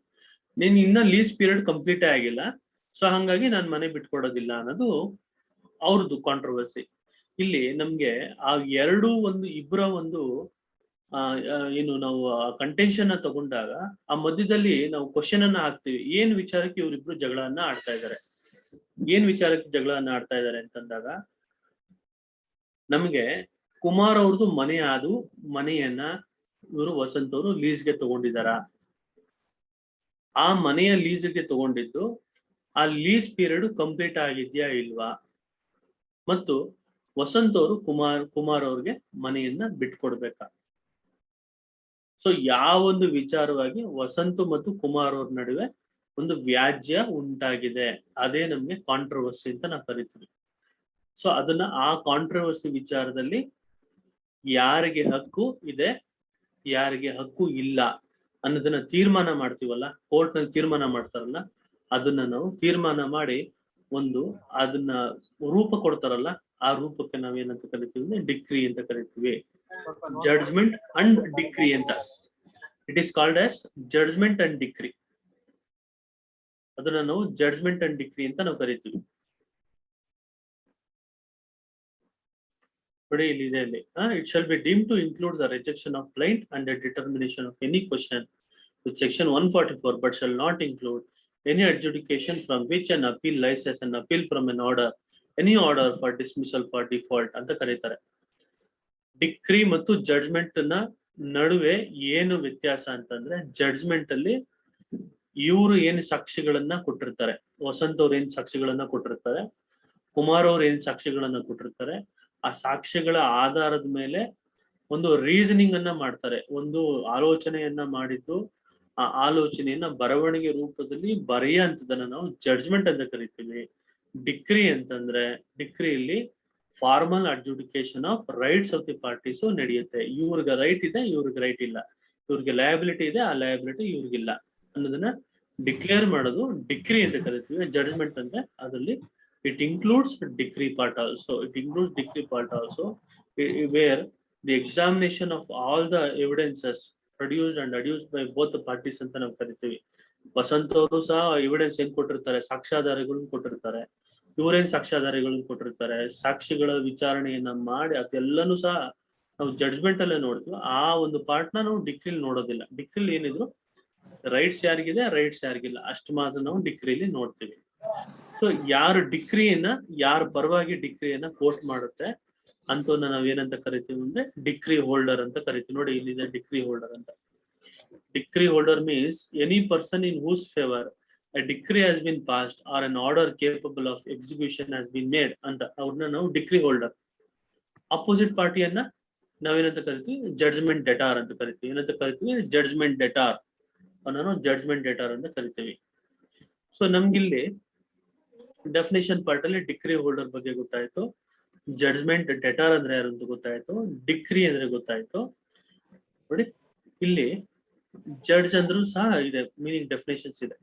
ನೀನ್ ಇನ್ನ ಲೀಸ್ ಪೀರಿಯಡ್ ಕಂಪ್ಲೀಟ್ ಆಗಿಲ್ಲ, ಸೊ ಹಂಗಾಗಿ ನಾನ್ ಮನೆ ಬಿಟ್ಕೊಡೋದಿಲ್ಲ ಅನ್ನೋದು ಅವ್ರದ್ದು ಕಾಂಟ್ರವರ್ಸಿ. ಇಲ್ಲಿ ನಮ್ಗೆ ಆ ಎರಡು ಇಬ್ಬರ ಏನು ನಾವು ಕಂಟೆನ್ಷನ್ ತಗೊಂಡಾಗ ಆ ಮಧ್ಯದಲ್ಲಿ ನಾವು ಕ್ವಶನ್ ಅನ್ನ ಹಾಕ್ತಿವಿ, ಏನ್ ವಿಚಾರಕ್ಕೆ ಇವರಿಬ್ರು ಜಗಳನ್ನ ಆಡ್ತಾ ಇದ್ದಾರೆ, ಅಂತಂದಾಗ ನಮ್ಗೆ ಕುಮಾರ್ ಅವ್ರದ್ದು ಮನೆಯನ್ನ ಇವರು ವಸಂತ್ ಅವರು ಲೀಸ್ಗೆ ತಗೊಂಡಿದಾರ, ಆ ಮನೆಯ ಲೀಸ್ಗೆ ತಗೊಂಡಿದ್ದು ಆ ಲೀಸ್ ಪೀರಿಯಡ್ ಕಂಪ್ಲೀಟ್ ಆಗಿದ್ಯಾ ಇಲ್ವಾ, ಮತ್ತು ವಸಂತ್ ಅವರು ಕುಮಾರ್ ಅವ್ರಿಗೆ ಮನೆಯನ್ನ ಬಿಟ್ಕೊಡ್ಬೇಕಾ, ಸೊ ಯಾವೊಂದು ವಿಚಾರವಾಗಿ ವಸಂತ್ ಮತ್ತು ಕುಮಾರ್ ಅವ್ರ ನಡುವೆ ಒಂದು ವ್ಯಾಜ್ಯ ಉಂಟಾಗಿದೆ, ಅದೇ ನಮ್ಗೆ ಕಾಂಟ್ರವರ್ಸಿ ಅಂತ ನಾವು ಕರಿತೀವಿ. ಸೊ ಅದನ್ನ ಆ ಕಾಂಟ್ರವರ್ಸಿ ವಿಚಾರದಲ್ಲಿ ಯಾರಿಗೆ ಹಕ್ಕು ಇದೆ, ಯಾರಿಗೆ ಹಕ್ಕು ಇಲ್ಲ ಅನ್ನೋದನ್ನ ತೀರ್ಮಾನ ಮಾಡ್ತೀವಲ್ಲ, ಕೋರ್ಟ್ ನಲ್ಲಿ ತೀರ್ಮಾನ ಮಾಡ್ತಾರಲ್ಲ, ಅದನ್ನ ನಾವು ತೀರ್ಮಾನ ಮಾಡಿ ಒಂದು ಅದನ್ನ ರೂಪ ಕೊಡ್ತಾರಲ್ಲ, ಆ ರೂಪಕ್ಕೆ ನಾವೇನಂತ ಕರಿತೀವಿ ಅಂದ್ರೆ ಡಿಕ್ರಿ ಅಂತ ಕರಿತೀವಿ. ಜಡ್ಜ್ಮೆಂಟ್ ಅಂಡ್ ಡಿಕ್ರಿ ಅಂತ. It is called as judgment and decree. ಅದನ್ನ ನಾವು ಜಡ್ಜ್ಮೆಂಟ್ ಅಂಡ್ ಡಿಕ್ರಿ ಅಂತ ನಾವು ಕರಿತೀವಿ. ನೋಡಿ ಇಲ್ಲಿ ಇದೆ ಅಲ್ಲಿ, it shall be deemed to include the rejection of plaint and the determination of any question with section 144 but shall not include any adjudication from which an appeal lies as an appeal from an order, any order for dismissal for default ಅಂತ ಕರೀತಾರೆ. Decree ಮತ್ತು judgment ನ ನಡುವೆ ಏನು ವ್ಯತ್ಯಾಸ ಅಂತಂದ್ರೆ, judgment ಅಲ್ಲಿ ಇವರು ಏನು ಸಾಕ್ಷಿಗಳನ್ನ ಕೊಟ್ಟಿರ್ತಾರೆ, ವಸಂತ್ ಅವ್ರು ಏನ್ ಸಾಕ್ಷಿಗಳನ್ನ ಕೊಟ್ಟಿರ್ತಾರೆ, ಕುಮಾರ್ ಅವ್ರು ಏನ್ ಸಾಕ್ಷಿಗಳನ್ನ ಕೊಟ್ಟಿರ್ತಾರೆ, ಆ ಸಾಕ್ಷ್ಯಗಳ ಆಧಾರದ ಮೇಲೆ ಒಂದು ರೀಸನಿಂಗ್ ಅನ್ನ ಮಾಡ್ತಾರೆ, ಒಂದು ಆಲೋಚನೆಯನ್ನ ಮಾಡಿದ್ದು ಆ ಆಲೋಚನೆಯನ್ನ ಬರವಣಿಗೆ ರೂಪದಲ್ಲಿ ಬರೆಯುವಂಥದ್ದನ್ನ ನಾವು ಜಡ್ಜ್ಮೆಂಟ್ ಅಂತ ಕರಿತೀವಿ. ಡಿಕ್ರಿ ಅಂತಂದ್ರೆ, ಡಿಕ್ರಿಯಲ್ಲಿ formal adjudication of rights of the parties ನಡೆಯುತ್ತೆ. ಇವ್ರಿಗೆ ರೈಟ್ ಇದೆ, ಇವ್ರಿಗೆ ರೈಟ್ ಇಲ್ಲ, ಇವ್ರಿಗೆ ಲಯಬಿಲಿಟಿ ಇದೆ, ಆ ಲಯಬಿಲಿಟಿ ಇವ್ರಿಗಿಲ್ಲ ಅನ್ನೋದನ್ನ ಡಿಕ್ಲೇರ್ ಮಾಡೋದು ಡಿಕ್ರಿ ಅಂತ ಕರಿತೀವಿ. ಜಡ್ಜ್ಮೆಂಟ್ ಅಂದ್ರೆ ಅದರಲ್ಲಿ it includes decree part also, where the examination of all the evidences produced and adduced by both parties ಅಂತ ನಾವು ಕರಿತೀವಿ. ವಸಂತ್ ಅವರು ಸಹ ಎವಿಡೆನ್ಸ್ ಏನ್ ಕೊಟ್ಟಿರ್ತಾರೆ, ಸಾಕ್ಷ್ಯಾಧಾರಗಳನ್ನ ಕೊಟ್ಟಿರ್ತಾರೆ, ಇವರೇನ್ ಸಾಕ್ಷ್ಯಾಧಾರಗಳನ್ನ ಕೊಟ್ಟಿರ್ತಾರೆ, ಸಾಕ್ಷಿಗಳ ವಿಚಾರಣೆಯನ್ನ ಮಾಡಿ ಅದೆಲ್ಲನೂ ಸಹ ನಾವು ಜಡ್ಜ್ಮೆಂಟ್ ಅಲ್ಲೇ ನೋಡ್ತೀವಿ. ಆ ಒಂದು ಪಾರ್ಟ್ ನಾವು ಡಿಕ್ರಿಲಿ ನೋಡೋದಿಲ್ಲ. ಡಿಕ್ರಿಲಿ ಏನಿದ್ರು ರೈಟ್ಸ್ ಯಾರಿಗಿದೆ, ರೈಟ್ಸ್ ಯಾರಿಗಿಲ್ಲ ಅಷ್ಟು ಮಾತ್ರ ನಾವು ಡಿಕ್ರಿಲಿ ನೋಡ್ತೀವಿ. ಸೊ ಯಾರು ಡಿಕ್ರಿಯನ್ನ, ಯಾರ ಪರವಾಗಿ ಡಿಕ್ರಿಯನ್ನ ಕೋರ್ಟ್ ಮಾಡುತ್ತೆ ಅಂತವನ್ನ ನಾವೇನಂತ ಕರಿತೀವಿ ಅಂದ್ರೆ ಡಿಕ್ರಿ ಹೋಲ್ಡರ್ ಅಂತ ಕರಿತೀವಿ. ನೋಡಿ ಇಲ್ಲಿದೆ ಡಿಕ್ರಿ ಹೋಲ್ಡರ್ ಅಂತ. Decree holder means any person in whose favour a decree has been passed or an order capable of execution has been made ಅಂತ ಅವ್ರನ್ನ ನಾವು ಡಿಕ್ರಿ ಹೋಲ್ಡರ್. ಅಪೋಸಿಟ್ ಪಾರ್ಟಿಯನ್ನ ನಾವೇನಂತ ಕರಿತೀವಿ, ಜಡ್ಜ್ಮೆಂಟ್ ಡೆಟಾರ್ ಅಂತ ಕರಿತೀವಿ. ಏನಂತ ಕರಿತೀವಿ, ಜಡ್ಜ್ಮೆಂಟ್ ಡೆಟಾರ್ ಅನ್ನೋ ಜಡ್ಜ್ಮೆಂಟ್ ಡೆಟಾರ್ ಅಂತ ಕರಿತೀವಿ. ಸೊ ನಮ್ಗಿಲ್ಲಿ ಡೆಫಿನೇಷನ್ ಪಾರ್ಟ್ ಅಲ್ಲಿ ಡಿಕ್ರಿ ಹೋಲ್ಡರ್ ಬಗ್ಗೆ ಗೊತ್ತಾಯ್ತು, ಜಡ್ಜ್ಮೆಂಟ್ ಡೆಟಾರ್ ಅಂದ್ರೆ ಯಾರು ಅಂತ ಗೊತ್ತಾಯ್ತು, ಡಿಕ್ರಿ ಅಂದ್ರೆ ಗೊತ್ತಾಯ್ತು. ನೋಡಿ ಇಲ್ಲಿ ಜಡ್ಜ್ ಅಂದ್ರೂ ಸಹ ಇದೆ, ಮೀನಿಂಗ್ ಡೆಫಿನೇಷನ್ಸ್ ಇದೆ.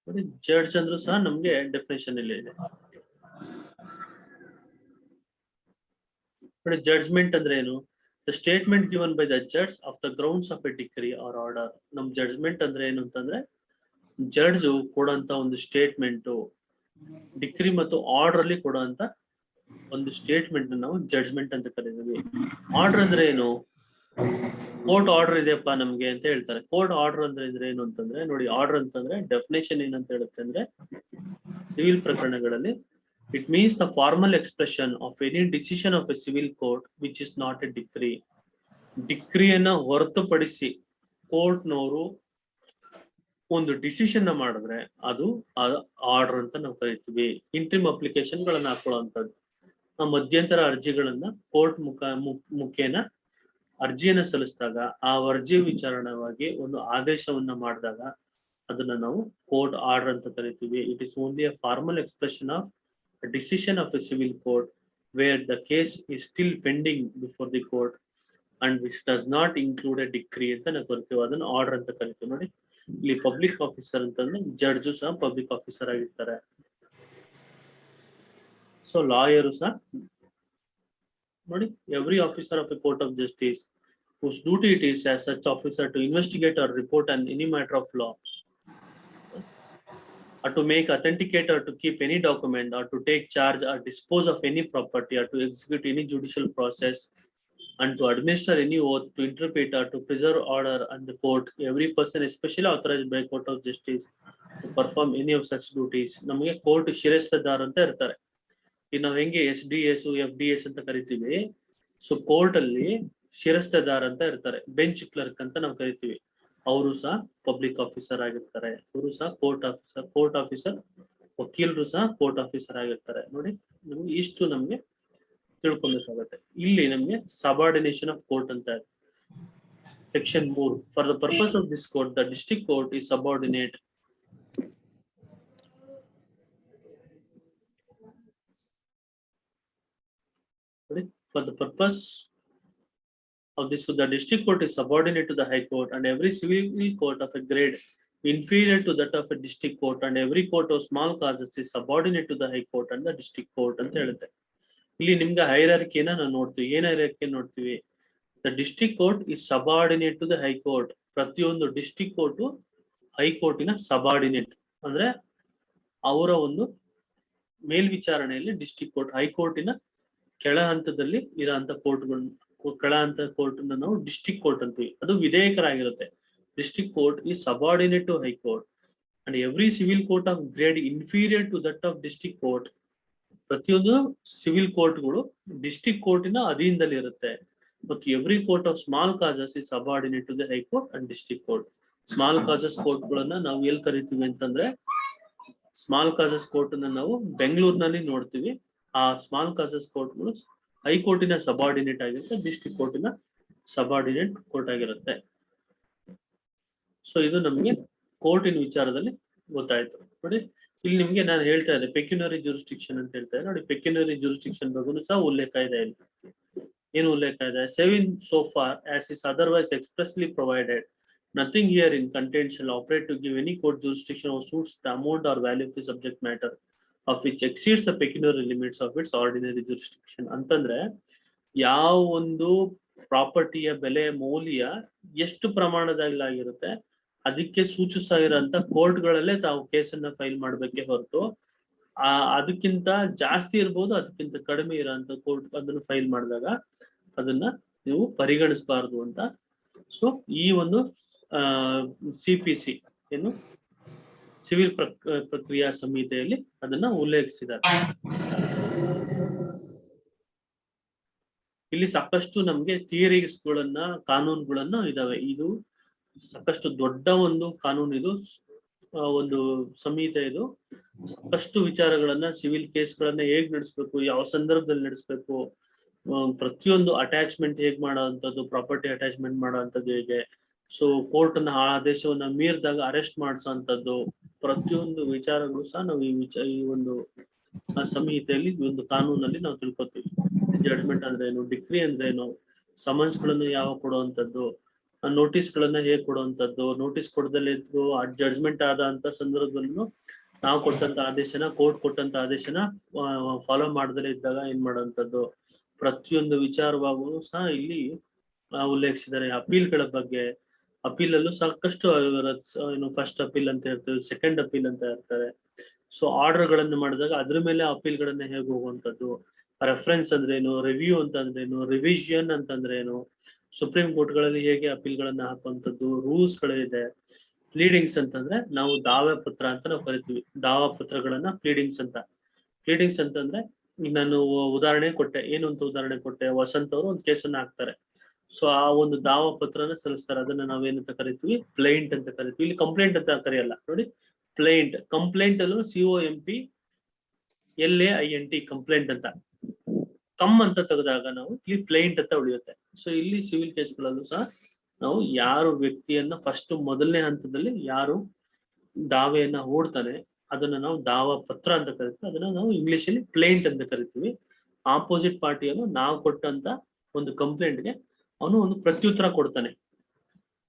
ನೋಡಿ ಜಡ್ಜ್ ಅಂದ್ರೂ ಸಹ ನಮ್ಗೆ ಡೆಫಿನೇಷನ್ ಇಲ್ಲಿ ಇದೆ. ನೋಡಿ ಜಡ್ಜ್ಮೆಂಟ್ ಅಂದ್ರೆ ಏನು, the statement given by the judge of the grounds of a decree or order. ನಮ್ ಜಡ್ಜ್ಮೆಂಟ್ ಅಂದ್ರೆ ಏನು ಅಂತಂದ್ರೆ, ಜಡ್ಜ್ ಕೊಡುವಂತ ಒಂದು ಸ್ಟೇಟ್ಮೆಂಟ್, ಡಿಕ್ರಿ ಮತ್ತು ಆರ್ಡರ್ ಅಲ್ಲಿ ಕೊಡುವಂತ ಒಂದು ಸ್ಟೇಟ್ಮೆಂಟ್ ನಾವು ಜಡ್ಜ್ಮೆಂಟ್ ಅಂತ ಕರೀತೀವಿ. ಆರ್ಡರ್ ಅಂದ್ರೆ ಏನು, ಕೋರ್ಟ್ ಆರ್ಡರ್ ಇದೆಯಪ್ಪ ನಮ್ಗೆ ಅಂತ ಹೇಳ್ತಾರೆ. ಕೋರ್ಟ್ ಆರ್ಡರ್ ಅಂದ್ರೆ ಏನು ಅಂತಂದ್ರೆ, ನೋಡಿ ಆರ್ಡರ್ ಅಂತಂದ್ರೆ ಡೆಫಿನೇಷನ್ ಏನಂತ ಹೇಳುತ್ತೆ ಅಂದ್ರೆ, ಸಿವಿಲ್ ಪ್ರಕರಣಗಳಲ್ಲಿ it means the formal expression of any decision of a civil court which is not a decree. ಡಿಕ್ರಿಯನ್ನ ಹೊರತುಪಡಿಸಿ ಕೋರ್ಟ್ನವರು ಒಂದು ಡಿಸಿಷನ್ ಮಾಡಿದ್ರೆ ಅದು ಆರ್ಡರ್ ಅಂತ ನಾವು ಕರಿತೀವಿ. ಇಂಟ್ರಿಮ್ ಅಪ್ಲಿಕೇಶನ್ ಗಳನ್ನ ಹಾಕೊಳ್ಳುವಂಥದ್ದು, ಮಧ್ಯಂತರ ಅರ್ಜಿಗಳನ್ನ ಕೋರ್ಟ್ ಮುಖೇನ ಅರ್ಜಿಯನ್ನ ಸಲ್ಲಿಸಿದಾಗ ಆ ಅರ್ಜಿ ವಿಚಾರಣವಾಗಿ ಒಂದು ಆದೇಶವನ್ನ ಮಾಡಿದಾಗ ಅದನ್ನ ನಾವು ಕೋರ್ಟ್ ಆರ್ಡರ್ ಅಂತ ಕರಿತೀವಿ. It is only a formal expression of decision of a civil court where the case is still pending before the court and which does not include a decree ಅಂತ ನಾವು ಕರಿತೀವಿ. ಅದನ್ನ ಆರ್ಡರ್ ಅಂತ ಕರಿತೀವಿ. ನೋಡಿ ಇಲ್ಲಿ ಪಬ್ಲಿಕ್ ಆಫೀಸರ್ ಅಂತಂದ್ರೆ judge ಸಹ ಪಬ್ಲಿಕ್ ಆಫೀಸರ್ ಆಗಿರ್ತಾರೆ. ಸೊ ಲಾಯರು ಸಹ ನೋಡಿ, every officer of a court of justice whose duty it is as such officer to investigate or report on any matter of law, or to make, authenticate or to keep any document, or to take charge or dispose of any property, or to execute any judicial process, and to administer any oath, to interpret or to preserve order on the court, every person especially authorized by court of justice to perform any of such duties. ನಮಗೆ court ಶಿರಸ್ತದಾರ್ ಅಂತ ಇರ್ತಾರೆ. ಈಗ ನಾವ್ ಹೆಂಗೆ SDS FDS ಅಂತ ಕರಿತೀವಿ, so court ಅಲ್ಲಿ ಶಿರಸ್ತದಾರ್ ಅಂತ ಇರ್ತಾರೆ, ಬೆಂಚ್ ಕ್ಲರ್ಕ್ ಅಂತ ನಾವು ಕರಿತೀವಿ. ಅವರು ಸಹ ಪಬ್ಲಿಕ್ ಆಫೀಸರ್ ಆಗಿರ್ತಾರೆ, ಅವರು ಸಹ ಕೋರ್ಟ್ ಆಫೀಸರ್, ವಕೀಲರು ಸಹ ಕೋರ್ಟ್ ಆಫೀಸರ್ ಆಗಿರ್ತಾರೆ. ನೋಡಿ ನಮ್ಗೆ ಇಷ್ಟು ನಮ್ಗೆ ತಿಳ್ಕೊಬೇಕಾಗತ್ತೆ. ಇಲ್ಲಿ ನಮ್ಗೆ ಸಬಾರ್ಡಿನೇಷನ್ ಆಫ್ ಕೋರ್ಟ್ ಅಂತ ಇದೆ. Section 3 for the purpose of this court the district court is subordinate for the purpose of this the district court is subordinate to the high court and every civil court of a grade inferior to that of a district court and every court of small causes is subordinate to the high court and the district court ಅಂತ ಹೇಳುತ್ತೆ. ಇಲ್ಲಿ ನಿಮ್ಗೆ ಹೈರಾರ್ಕಿನ ನಾವು ನೋಡ್ತೀವಿ. ಏನ್ hierarchy ನೋಡ್ತೀವಿ? The district court is subordinate to the high court. ಪ್ರತಿಯೊಂದು district court ಹೈಕೋರ್ಟಿನ subordinate ಅಂದ್ರೆ ಅವರ ಒಂದು ಮೇಲ್ವಿಚಾರಣೆಯಲ್ಲಿ ಡಿಸ್ಟ್ರಿಕ್ಟ್ ಕೋರ್ಟ್ ಹೈಕೋರ್ಟಿನ ಕೆಳ ಹಂತದಲ್ಲಿ ಇರೋಂತ ಕೋರ್ಟ್ಗಳು ಕೆಳ ಹಂತ ಕೋರ್ಟ್ ನಾವು ಡಿಸ್ಟ್ರಿಕ್ಟ್ ಕೋರ್ಟ್ ಅಂತೀವಿ. ಅದು ವಿಧೇಯಕರಾಗಿರುತ್ತೆ. District court is subordinate to high court and every civil court of grade inferior to that of district court. ಪ್ರತಿಯೊಂದು ಸಿವಿಲ್ ಕೋರ್ಟ್ಗಳು ಡಿಸ್ಟ್ರಿಕ್ಟ್ ಕೋರ್ಟಿನ ಅಧೀನದಲ್ಲಿ ಇರುತ್ತೆ. ಮತ್ತು every court of small causes is subordinate to the high court and district court. Small causes ಕೋರ್ಟ್ಗಳನ್ನ ನಾವು ಎಲ್ಲಿ ಕರಿತೀವಿ ಅಂತಂದ್ರೆ ಸ್ಮಾಲ್ ಕಾಸಸ್ ಕೋರ್ಟ್ ಅನ್ನ ನಾವು ಬೆಂಗಳೂರಿನಲ್ಲಿ ನೋಡ್ತೀವಿ. ಆ ಸ್ಮಾಲ್ ಕಾಸಸ್ ಕೋರ್ಟ್ಗಳು ಹೈಕೋರ್ಟಿನ ಸಬಾರ್ಡಿನೇಟ್ ಆಗಿರುತ್ತೆ, ಡಿಸ್ಟ್ರಿಕ್ಟ್ ಕೋರ್ಟಿನ ಸಬಾರ್ಡಿನೇಟ್ ಕೋರ್ಟ್ ಆಗಿರುತ್ತೆ. ಸೊ ಇದು ನಮ್ಗೆ ಕೋರ್ಟಿನ ವಿಚಾರದಲ್ಲಿ ಗೊತ್ತಾಯ್ತು. ನೋಡಿ ಇಲ್ಲಿ ನಿಮ್ಗೆ ನಾನು ಹೇಳ್ತಾ ಇದ್ದೆ ಪೆಕ್ಯುನರಿ ಜೂರಿಸ್ಡಿಕ್ಷನ್ ಅಂತ ಹೇಳ್ತಾ ಇದ್ದೆ. ನೋಡಿ ಪೆಕ್ಯುನರಿ ಜೂರಿಸ್ಡಿಕ್ಷನ್ ಬಗ್ಗೆ ಸಹ ಉಲ್ಲೇಖ ಇದೆ. ಇಲ್ಲಿ ಏನು ಉಲ್ಲೇಖ ಇದೆ? Saving so far as is otherwise expressly provided nothing here in content shall operate to give any court jurisdiction or suits the amount or value of the subject matter of which exceeds the pecuniary limits of its ordinary jurisdiction. ಅಂತಂದ್ರೆ ಯಾವ ಒಂದು ಪ್ರಾಪರ್ಟಿಯ ಬೆಲೆ ಮೌಲ್ಯ ಎಷ್ಟು ಪ್ರಮಾಣದಲ್ಲಾಗಿರುತ್ತೆ ಅದಕ್ಕೆ ಸೂಚಿಸಿರೋಂಥ ಕೋರ್ಟ್ಗಳಲ್ಲೇ ತಾವು ಕೇಸನ್ನ file ಮಾಡ್ಬೇಕೆ ಹೊರತು ಅದಕ್ಕಿಂತ ಜಾಸ್ತಿ ಇರ್ಬೋದು, ಅದಕ್ಕಿಂತ ಕಡಿಮೆ ಇರೋಂಥ ಕೋರ್ಟ್ ಅದನ್ನು ಫೈಲ್ ಮಾಡಿದಾಗ ಅದನ್ನ ನೀವು ಪರಿಗಣಿಸಬಾರ್ದು ಅಂತ. ಸೊ ಈ ಒಂದು CPC ಏನು ಸಿವಿಲ್ ಪ್ರಕ್ರಿಯಾ ಸಂಹಿತೆಯಲ್ಲಿ ಅದನ್ನ ಉಲ್ಲೇಖಿಸಿದ್ದಾರೆ. ಇಲ್ಲಿ ಸಾಕಷ್ಟು ನಮ್ಗೆ ಥಿಯರೀಸ್ಗಳನ್ನ ಕಾನೂನುಗಳನ್ನ ಇದಾವೆ. ಇದು ಸಾಕಷ್ಟು ದೊಡ್ಡ ಒಂದು ಕಾನೂನು. ಇದು ಒಂದು ಸಂಹಿತೆ. ಇದು ಸಾಕಷ್ಟು ವಿಚಾರಗಳನ್ನ ಸಿವಿಲ್ ಕೇಸ್ಗಳನ್ನ ಹೇಗ್ ನಡೆಸ್ಬೇಕು, ಯಾವ ಸಂದರ್ಭದಲ್ಲಿ ನಡೆಸ್ಬೇಕು, ಪ್ರತಿಯೊಂದು ಅಟ್ಯಾಚ್ಮೆಂಟ್ ಹೇಗ್ ಮಾಡೋವಂಥದ್ದು, ಪ್ರಾಪರ್ಟಿ ಅಟ್ಯಾಚ್ಮೆಂಟ್ ಮಾಡೋವಂಥದ್ದು ಹೇಗೆ, ಸೊ ಕೋರ್ಟ್ ನ ಆದೇಶವನ್ನ ಮೀರಿದಾಗ ಅರೆಸ್ಟ್ ಮಾಡಿಸೋಂಥದ್ದು, ಪ್ರತಿಯೊಂದು ವಿಚಾರಗಳು ಸಹ ನಾವು ಈ ಒಂದು ಸಂಹಿತೆಯಲ್ಲಿ ಒಂದು ಕಾನೂನಲ್ಲಿ ನಾವು ತಿಳ್ಕೊತೀವಿ. ಜಡ್ಜ್ಮೆಂಟ್ ಅಂದ್ರೆ ಏನು, ಡಿಕ್ರಿ ಅಂದ್ರೆ ಏನು, ಸಮನ್ಸ್ ಗಳನ್ನು ಯಾವಾಗ ಕೊಡುವಂಥದ್ದು, ನೋಟಿಸ್ ಗಳನ್ನ ಹೇಗ್ ಕೊಡುವಂಥದ್ದು, ನೋಟಿಸ್ ಕೊಡದಲ್ಲೇ ಇದ್ರು ಜಡ್ಜ್ಮೆಂಟ್ ಆದ ಅಂತ ಸಂದರ್ಭದಲ್ಲೂ ನಾವು ಕೊಟ್ಟಂತ ಆದೇಶನ ಕೋರ್ಟ್ ಕೊಟ್ಟಂತ ಆದೇಶನ ಫಾಲೋ ಮಾಡದಲ್ಲೇ ಇದ್ದಾಗ ಏನ್ ಮಾಡುವಂಥದ್ದು, ಪ್ರತಿಯೊಂದು ವಿಚಾರವಾಗೂ ಸಹ ಇಲ್ಲಿ ಉಲ್ಲೇಖಿಸಿದ್ದಾರೆ. ಅಪೀಲ್ಗಳ ಬಗ್ಗೆ, ಅಪೀಲ್ ಅಲ್ಲೂ ಸಾಕಷ್ಟು ಏನು ಫಸ್ಟ್ ಅಪೀಲ್ ಅಂತ ಇರ್ತದೆ, ಸೆಕೆಂಡ್ ಅಪೀಲ್ ಅಂತ ಇರ್ತಾರೆ. ಸೊ ಆರ್ಡರ್ ಗಳನ್ನ ಮಾಡಿದಾಗ ಅದ್ರ ಮೇಲೆ ಅಪೀಲ್ ಗಳನ್ನ ಹೇಗೆ ಹೋಗುವಂಥದ್ದು, ರೆಫರೆನ್ಸ್ ಅಂದ್ರೆ ಏನು, ರಿವ್ಯೂ ಅಂತಂದ್ರೆ ಏನು, ರಿವಿಷನ್ ಅಂತಂದ್ರೆ ಏನು, ಸುಪ್ರೀಂ ಕೋರ್ಟ್ ಗಳಲ್ಲಿ ಹೇಗೆ ಅಪೀಲ್ ಗಳನ್ನ ಹಾಕುವಂಥದ್ದು, ರೂಲ್ಸ್ ಗಳಿದೆ. ಪ್ಲೀಡಿಂಗ್ಸ್ ಅಂತಂದ್ರೆ ನಾವು ದಾವೆ ಪತ್ರ ಅಂತ ನಾವು ಕರಿತೀವಿ. ದಾವಾ ಪತ್ರಗಳನ್ನ ಪ್ಲೀಡಿಂಗ್ಸ್ ಅಂತ. ಪ್ಲೀಡಿಂಗ್ಸ್ ಅಂತಂದ್ರೆ ಈಗ ನಾನು ಉದಾಹರಣೆ ಕೊಟ್ಟೆ. ಏನು ಅಂತ ಉದಾಹರಣೆ ಕೊಟ್ಟೆ? ವಸಂತ್ ಅವರು ಒಂದು ಕೇಸನ್ನ ಹಾಕ್ತಾರೆ. ಸೊ ಆ ಒಂದು ದಾವಾ ಪತ್ರನ ಸಲ್ಲಿಸ್ತಾರೆ. ಅದನ್ನ ನಾವೇನಂತ ಕರಿತೀವಿ? ಪ್ಲೈಂಟ್ ಅಂತ ಕರಿತೀವಿ. ಇಲ್ಲಿ ಕಂಪ್ಲೇಂಟ್ ಅಂತ ಕರೆಯಲ್ಲ. ನೋಡಿ ಪ್ಲೈಂಟ್, ಕಂಪ್ಲೇಂಟ್ ಅಲ್ಲೂ COMPLAINT ಕಂಪ್ಲೇಂಟ್ ಅಂತ, ಕಮ್ ಅಂತ ತೆಗೆದಾಗ ನಾವು ಇಲ್ಲಿ ಪ್ಲೈಂಟ್ ಅಂತ ಉಳಿಯುತ್ತೆ. ಸೊ ಇಲ್ಲಿ ಸಿವಿಲ್ ಕೇಸ್ಗಳಲ್ಲೂ ಸಹ ನಾವು ಯಾರು ವ್ಯಕ್ತಿಯನ್ನ ಫಸ್ಟ್ ಮೊದಲನೇ ಹಂತದಲ್ಲಿ ಯಾರು ದಾವೆಯನ್ನ ಹೂಡ್ತಾನೆ ಅದನ್ನ ನಾವು ದಾವಾ ಪತ್ರ ಅಂತ ಕರಿತೀವಿ. ಅದನ್ನ ನಾವು ಇಂಗ್ಲಿಷ್ ಅಲ್ಲಿ ಪ್ಲೈಂಟ್ ಅಂತ ಕರಿತೀವಿ. ಆಪೋಸಿಟ್ ಪಾರ್ಟಿಯನ್ನು ನಾವು ಕೊಟ್ಟಂತ ಒಂದು ಕಂಪ್ಲೇಂಟ್ಗೆ ಅವನು ಒಂದು ಪ್ರತ್ಯುತ್ತರ ಕೊಡ್ತಾನೆ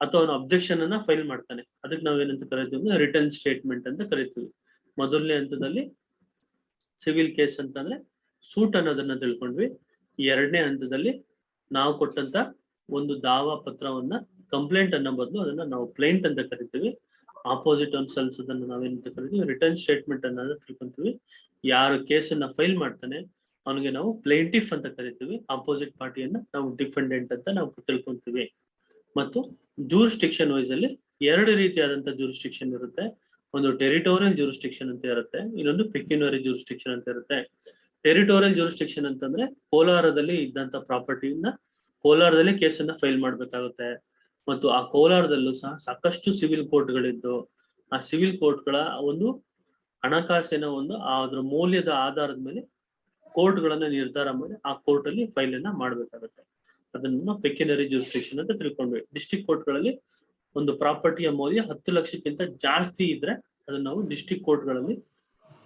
ಅಥವಾ ಅವನು ಅಬ್ಜೆಕ್ಷನ್ ಅನ್ನ ಫೈಲ್ ಮಾಡ್ತಾನೆ. ಅದಕ್ಕೆ ನಾವೇನಂತ ಕರಿತೀವಿ? ರಿಟರ್ನ್ ಸ್ಟೇಟ್ಮೆಂಟ್ ಅಂತ ಕರಿತೀವಿ. ಮೊದಲನೇ ಹಂತದಲ್ಲಿ ಸಿವಿಲ್ ಕೇಸ್ ಅಂತಂದ್ರೆ ಸೂಟ್ ಅನ್ನೋದನ್ನ ತಿಳ್ಕೊಂಡ್ವಿ. ಎರಡನೇ ಹಂತದಲ್ಲಿ ನಾವು ಕೊಟ್ಟಂತ ಒಂದು ದಾವಾ ಪತ್ರವನ್ನ ಕಂಪ್ಲೇಂಟ್ ಅನ್ನೋ ಬದಲು ಅದನ್ನ ನಾವು ಪ್ಲೈಂಟ್ ಅಂತ ಕರಿತೀವಿ. ಆಪೋಸಿಟ್ ಒಂದು ಸಲ್ಲಿಸೋದನ್ನ ನಾವೇನಂತ ಕರಿತೀವಿ? ರಿಟರ್ನ್ ಸ್ಟೇಟ್ಮೆಂಟ್ ಅನ್ನೋದನ್ನ ತಿಳ್ಕೊಂತೀವಿ. ಯಾರು ಕೇಸನ್ನ ಫೈಲ್ ಮಾಡ್ತಾನೆ ಅವನಿಗೆ ನಾವು ಪ್ಲೇಂಟಿಫ್ ಅಂತ ಕರಿತೀವಿ. ಆಪೋಸಿಟ್ ಪಾರ್ಟಿಯನ್ನ ನಾವು ಡಿಫೆಂಡೆಂಟ್ ಅಂತ ನಾವು ತಿಳ್ಕೊಂತೀವಿ. ಮತ್ತು ಜೂರಿಸ್ಡಿಕ್ಷನ್ ವೈಸ್ ಅಲ್ಲಿ ಎರಡು ರೀತಿಯಾದಂತ ಜೂರಿಸ್ಡಿಕ್ಷನ್ ಇರುತ್ತೆ. ಒಂದು ಟೆರಿಟೋರಿಯಲ್ ಜೂರಿಸ್ಡಿಕ್ಷನ್ ಅಂತ ಇರುತ್ತೆ, ಇನ್ನೊಂದು ಪೆಕ್ಯುನರಿ ಜೂರಿಸ್ಡಿಕ್ಷನ್ ಅಂತ ಇರುತ್ತೆ. ಟೆರಿಟೋರಿಯಲ್ ಜೂರಿಸ್ಡಿಕ್ಷನ್ ಅಂತಂದ್ರೆ ಕೋಲಾರದಲ್ಲಿ ಇದ್ದಂತ ಪ್ರಾಪರ್ಟಿಯನ್ನ ಕೋಲಾರದಲ್ಲಿ ಕೇಸನ್ನ ಫೈಲ್ ಮಾಡ್ಬೇಕಾಗುತ್ತೆ. ಮತ್ತು ಆ ಕೋಲಾರದಲ್ಲೂ ಸಹ ಸಾಕಷ್ಟು ಸಿವಿಲ್ ಕೋರ್ಟ್ಗಳಿದ್ದು ಆ ಸಿವಿಲ್ ಕೋರ್ಟ್ಗಳ ಒಂದು ಹಣಕಾಸಿನ ಒಂದು ಅದ್ರ ಮೌಲ್ಯದ ಆಧಾರದ ಮೇಲೆ ಕೋರ್ಟ್ಗಳನ್ನ ನಿರ್ಧಾರ ಮಾಡಿ ಆ ಕೋರ್ಟ್ ಅಲ್ಲಿ ಫೈಲ್ ಅನ್ನ ಮಾಡ್ಬೇಕಾಗುತ್ತೆ. ಅದನ್ನ ಪೆಕ್ಯುನರಿ ಜೂರಿಸ್ಡಿಕ್ಷನ್ ಅಂತ ತಿಳ್ಕೊಂಡ್ವಿ. ಡಿಸ್ಟ್ರಿಕ್ಟ್ ಕೋರ್ಟ್ಗಳಲ್ಲಿ ಒಂದು ಪ್ರಾಪರ್ಟಿಯ ಮೌಲ್ಯ 10 ಲಕ್ಷಕ್ಕಿಂತ ಜಾಸ್ತಿ ಇದ್ರೆ ಅದನ್ನ ನಾವು ಡಿಸ್ಟ್ರಿಕ್ಟ್ ಕೋರ್ಟ್ಗಳಲ್ಲಿ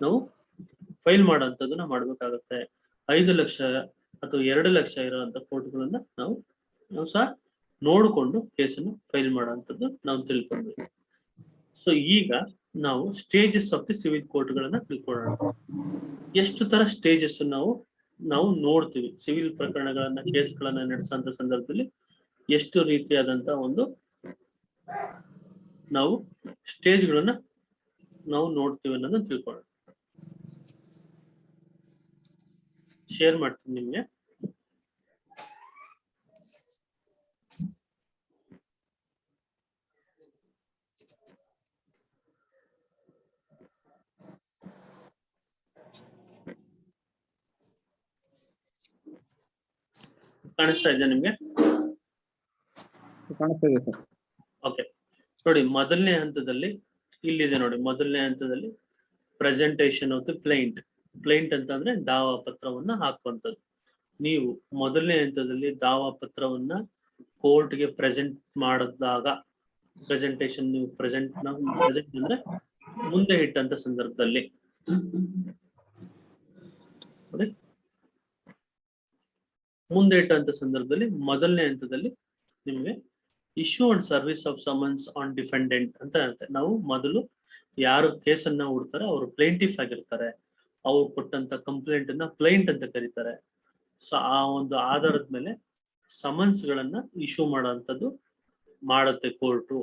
ನಾವು ಫೈಲ್ ಮಾಡೋಂಥದ್ದನ್ನ ಮಾಡ್ಬೇಕಾಗತ್ತೆ. 5 ಲಕ್ಷ ಅಥವಾ 2 ಲಕ್ಷ ಇರುವಂತ ಕೋರ್ಟ್ಗಳನ್ನ ನಾವು ಸಹ ನೋಡಿಕೊಂಡು ಕೇಸನ್ನು ಫೈಲ್ ಮಾಡೋಂಥದ್ದು ನಾವು ತಿಳ್ಕೊಂಡ್ವಿ. ಸೊ ಈಗ ನಾವು ಸ್ಟೇಜಸ್ ಆಫ್ ದಿ ಸಿವಿಲ್ ಕೋರ್ಟ್ಗಳನ್ನ ತಿಳ್ಕೊಳ್ಳೋಣ. ಎಷ್ಟು ತರ ಸ್ಟೇಜಸ್ ನಾವು ನೋಡ್ತೀವಿ ಸಿವಿಲ್ ಪ್ರಕರಣಗಳನ್ನ ಕೇಸ್ಗಳನ್ನ ನಡೆಸೋಂತ ಸಂದರ್ಭದಲ್ಲಿ ಎಷ್ಟು ರೀತಿಯಾದಂತ ಒಂದು ನಾವು ಸ್ಟೇಜ್ಗಳನ್ನ ನಾವು ನೋಡ್ತೀವಿ ಅನ್ನೋದನ್ನ ತಿಳ್ಕೊಳ್ಳೋಣ. ಶೇರ್ ಮಾಡ್ತೀನಿ ನಿಮ್ಗೆ. ಕಾಣಿಸ್ತಾ ಇದೆಯಾ ನಿಮ್ಗೆ? ಕಾಣಿಸ್ತಾ ಇದೆ ಸರ್. ಓಕೆ, ನೋಡಿ ಮೊದಲನೇ ಹಂತದಲ್ಲಿ ಇಲ್ಲಿದೆ ನೋಡಿ. ಮೊದಲನೇ ಹಂತದಲ್ಲಿ ಪ್ರೆಸೆಂಟೇಷನ್ ಆಫ್ ದಿ ಪ್ಲೈಂಟ್ ಅಂತಂದ್ರೆ ದಾವಾ ಪತ್ರವನ್ನ ಹಾಕುವಂಥದ್ದು. ನೀವು ಮೊದಲನೇ ಹಂತದಲ್ಲಿ ದಾವಾ ಪತ್ರವನ್ನ ಕೋರ್ಟ್ಗೆ ಪ್ರೆಸೆಂಟ್ ಮಾಡಿದಾಗ ಪ್ರೆಸೆಂಟೇಷನ್ ನೀವು ಪ್ರೆಸೆಂಟ್ ಅಂದ್ರೆ ಮುಂದೆ ಇಟ್ಟಂತ ಸಂದರ್ಭದಲ್ಲಿ ನೋಡಿ, ಮುಂದೆ ಇಟ್ಟಂತ ಸಂದರ್ಭದಲ್ಲಿ ಮೊದಲನೇ ಹಂತದಲ್ಲಿ ನಿಮ್ಗೆ issue and service of summons on defendant ಅಂತ ಇರುತ್ತೆ. ನಾವು ಮೊದಲು ಯಾರು ಕೇಸನ್ನ ಹೂಡ್ತಾರೆ ಅವರು ಪ್ಲೇಂಟಿಫ್ ಆಗಿರ್ತಾರೆ. ಅವ್ರು ಕೊಟ್ಟಂತ ಕಂಪ್ಲೇಂಟ್ ಅನ್ನ ಪ್ಲೈಂಟ್ ಅಂತ ಕರೀತಾರೆ. ಸೊ ಆ ಒಂದು ಆಧಾರದ ಮೇಲೆ ಸಮನ್ಸ್ ಗಳನ್ನ ಇಶ್ಯೂ ಮಾಡುವಂಥದ್ದು ಮಾಡುತ್ತೆ ಕೋರ್ಟು.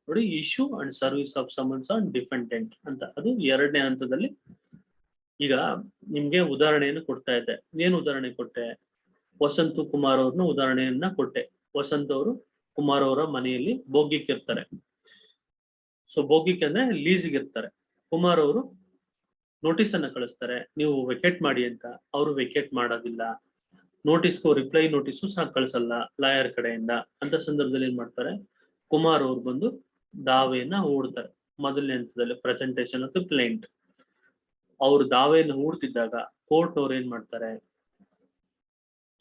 ನೋಡಿ, issue and service of summons on defendant ಅಂತ. ಅದು ಎರಡನೇ ಹಂತದಲ್ಲಿ. ಈಗ ನಿಮ್ಗೆ ಉದಾಹರಣೆಯನ್ನು ಕೊಡ್ತಾ ಇದ್ದೆ. ಏನ್ ಉದಾಹರಣೆ ಕೊಟ್ಟೆ? ವಸಂತ್ ಕುಮಾರ್ ಅವ್ರನ್ನ ಉದಾಹರಣೆಯನ್ನ ಕೊಟ್ಟೆ. ವಸಂತ್ ಅವರು ಕುಮಾರ್ ಅವರ ಮನೆಯಲ್ಲಿ ಬೋಗಿಕ್ ಇರ್ತಾರೆ. ಸೊ ಬೋಗಿಕ್ ಅಂದ್ರೆ ಲೀಸ್ಗೆ ಇರ್ತಾರೆ. ಕುಮಾರ್ ಅವರು ನೋಟಿಸ್ ಅನ್ನ ಕಳಿಸ್ತಾರೆ, ನೀವು ವೆಕೇಟ್ ಮಾಡಿ ಅಂತ. ಅವರು ವೆಕೇಟ್ ಮಾಡೋದಿಲ್ಲ. ನೋಟಿಸ್ಗೂ ರಿಪ್ಲೈ ನೋಟಿಸು ಸಹ ಕಳಿಸಲ್ಲ ಲಾಯರ್ ಕಡೆಯಿಂದ. ಅಂತ ಸಂದರ್ಭದಲ್ಲಿ ಏನ್ ಮಾಡ್ತಾರೆ? ಕುಮಾರ್ ಅವ್ರು ಬಂದು ದಾವೆಯನ್ನ ಹೂಡ್ತಾರೆ. ಮೊದಲನೇ ಹಂತದಲ್ಲಿ ಪ್ರೆಸೆಂಟೇಷನ್ ಆಫ್ ದಿ ಪ್ಲೇಂಟ್. ಅವ್ರು ದಾವೆಯನ್ನು ಹೂಡ್ತಿದ್ದಾಗ ಕೋರ್ಟ್ ಅವ್ರು ಏನ್ ಮಾಡ್ತಾರೆ?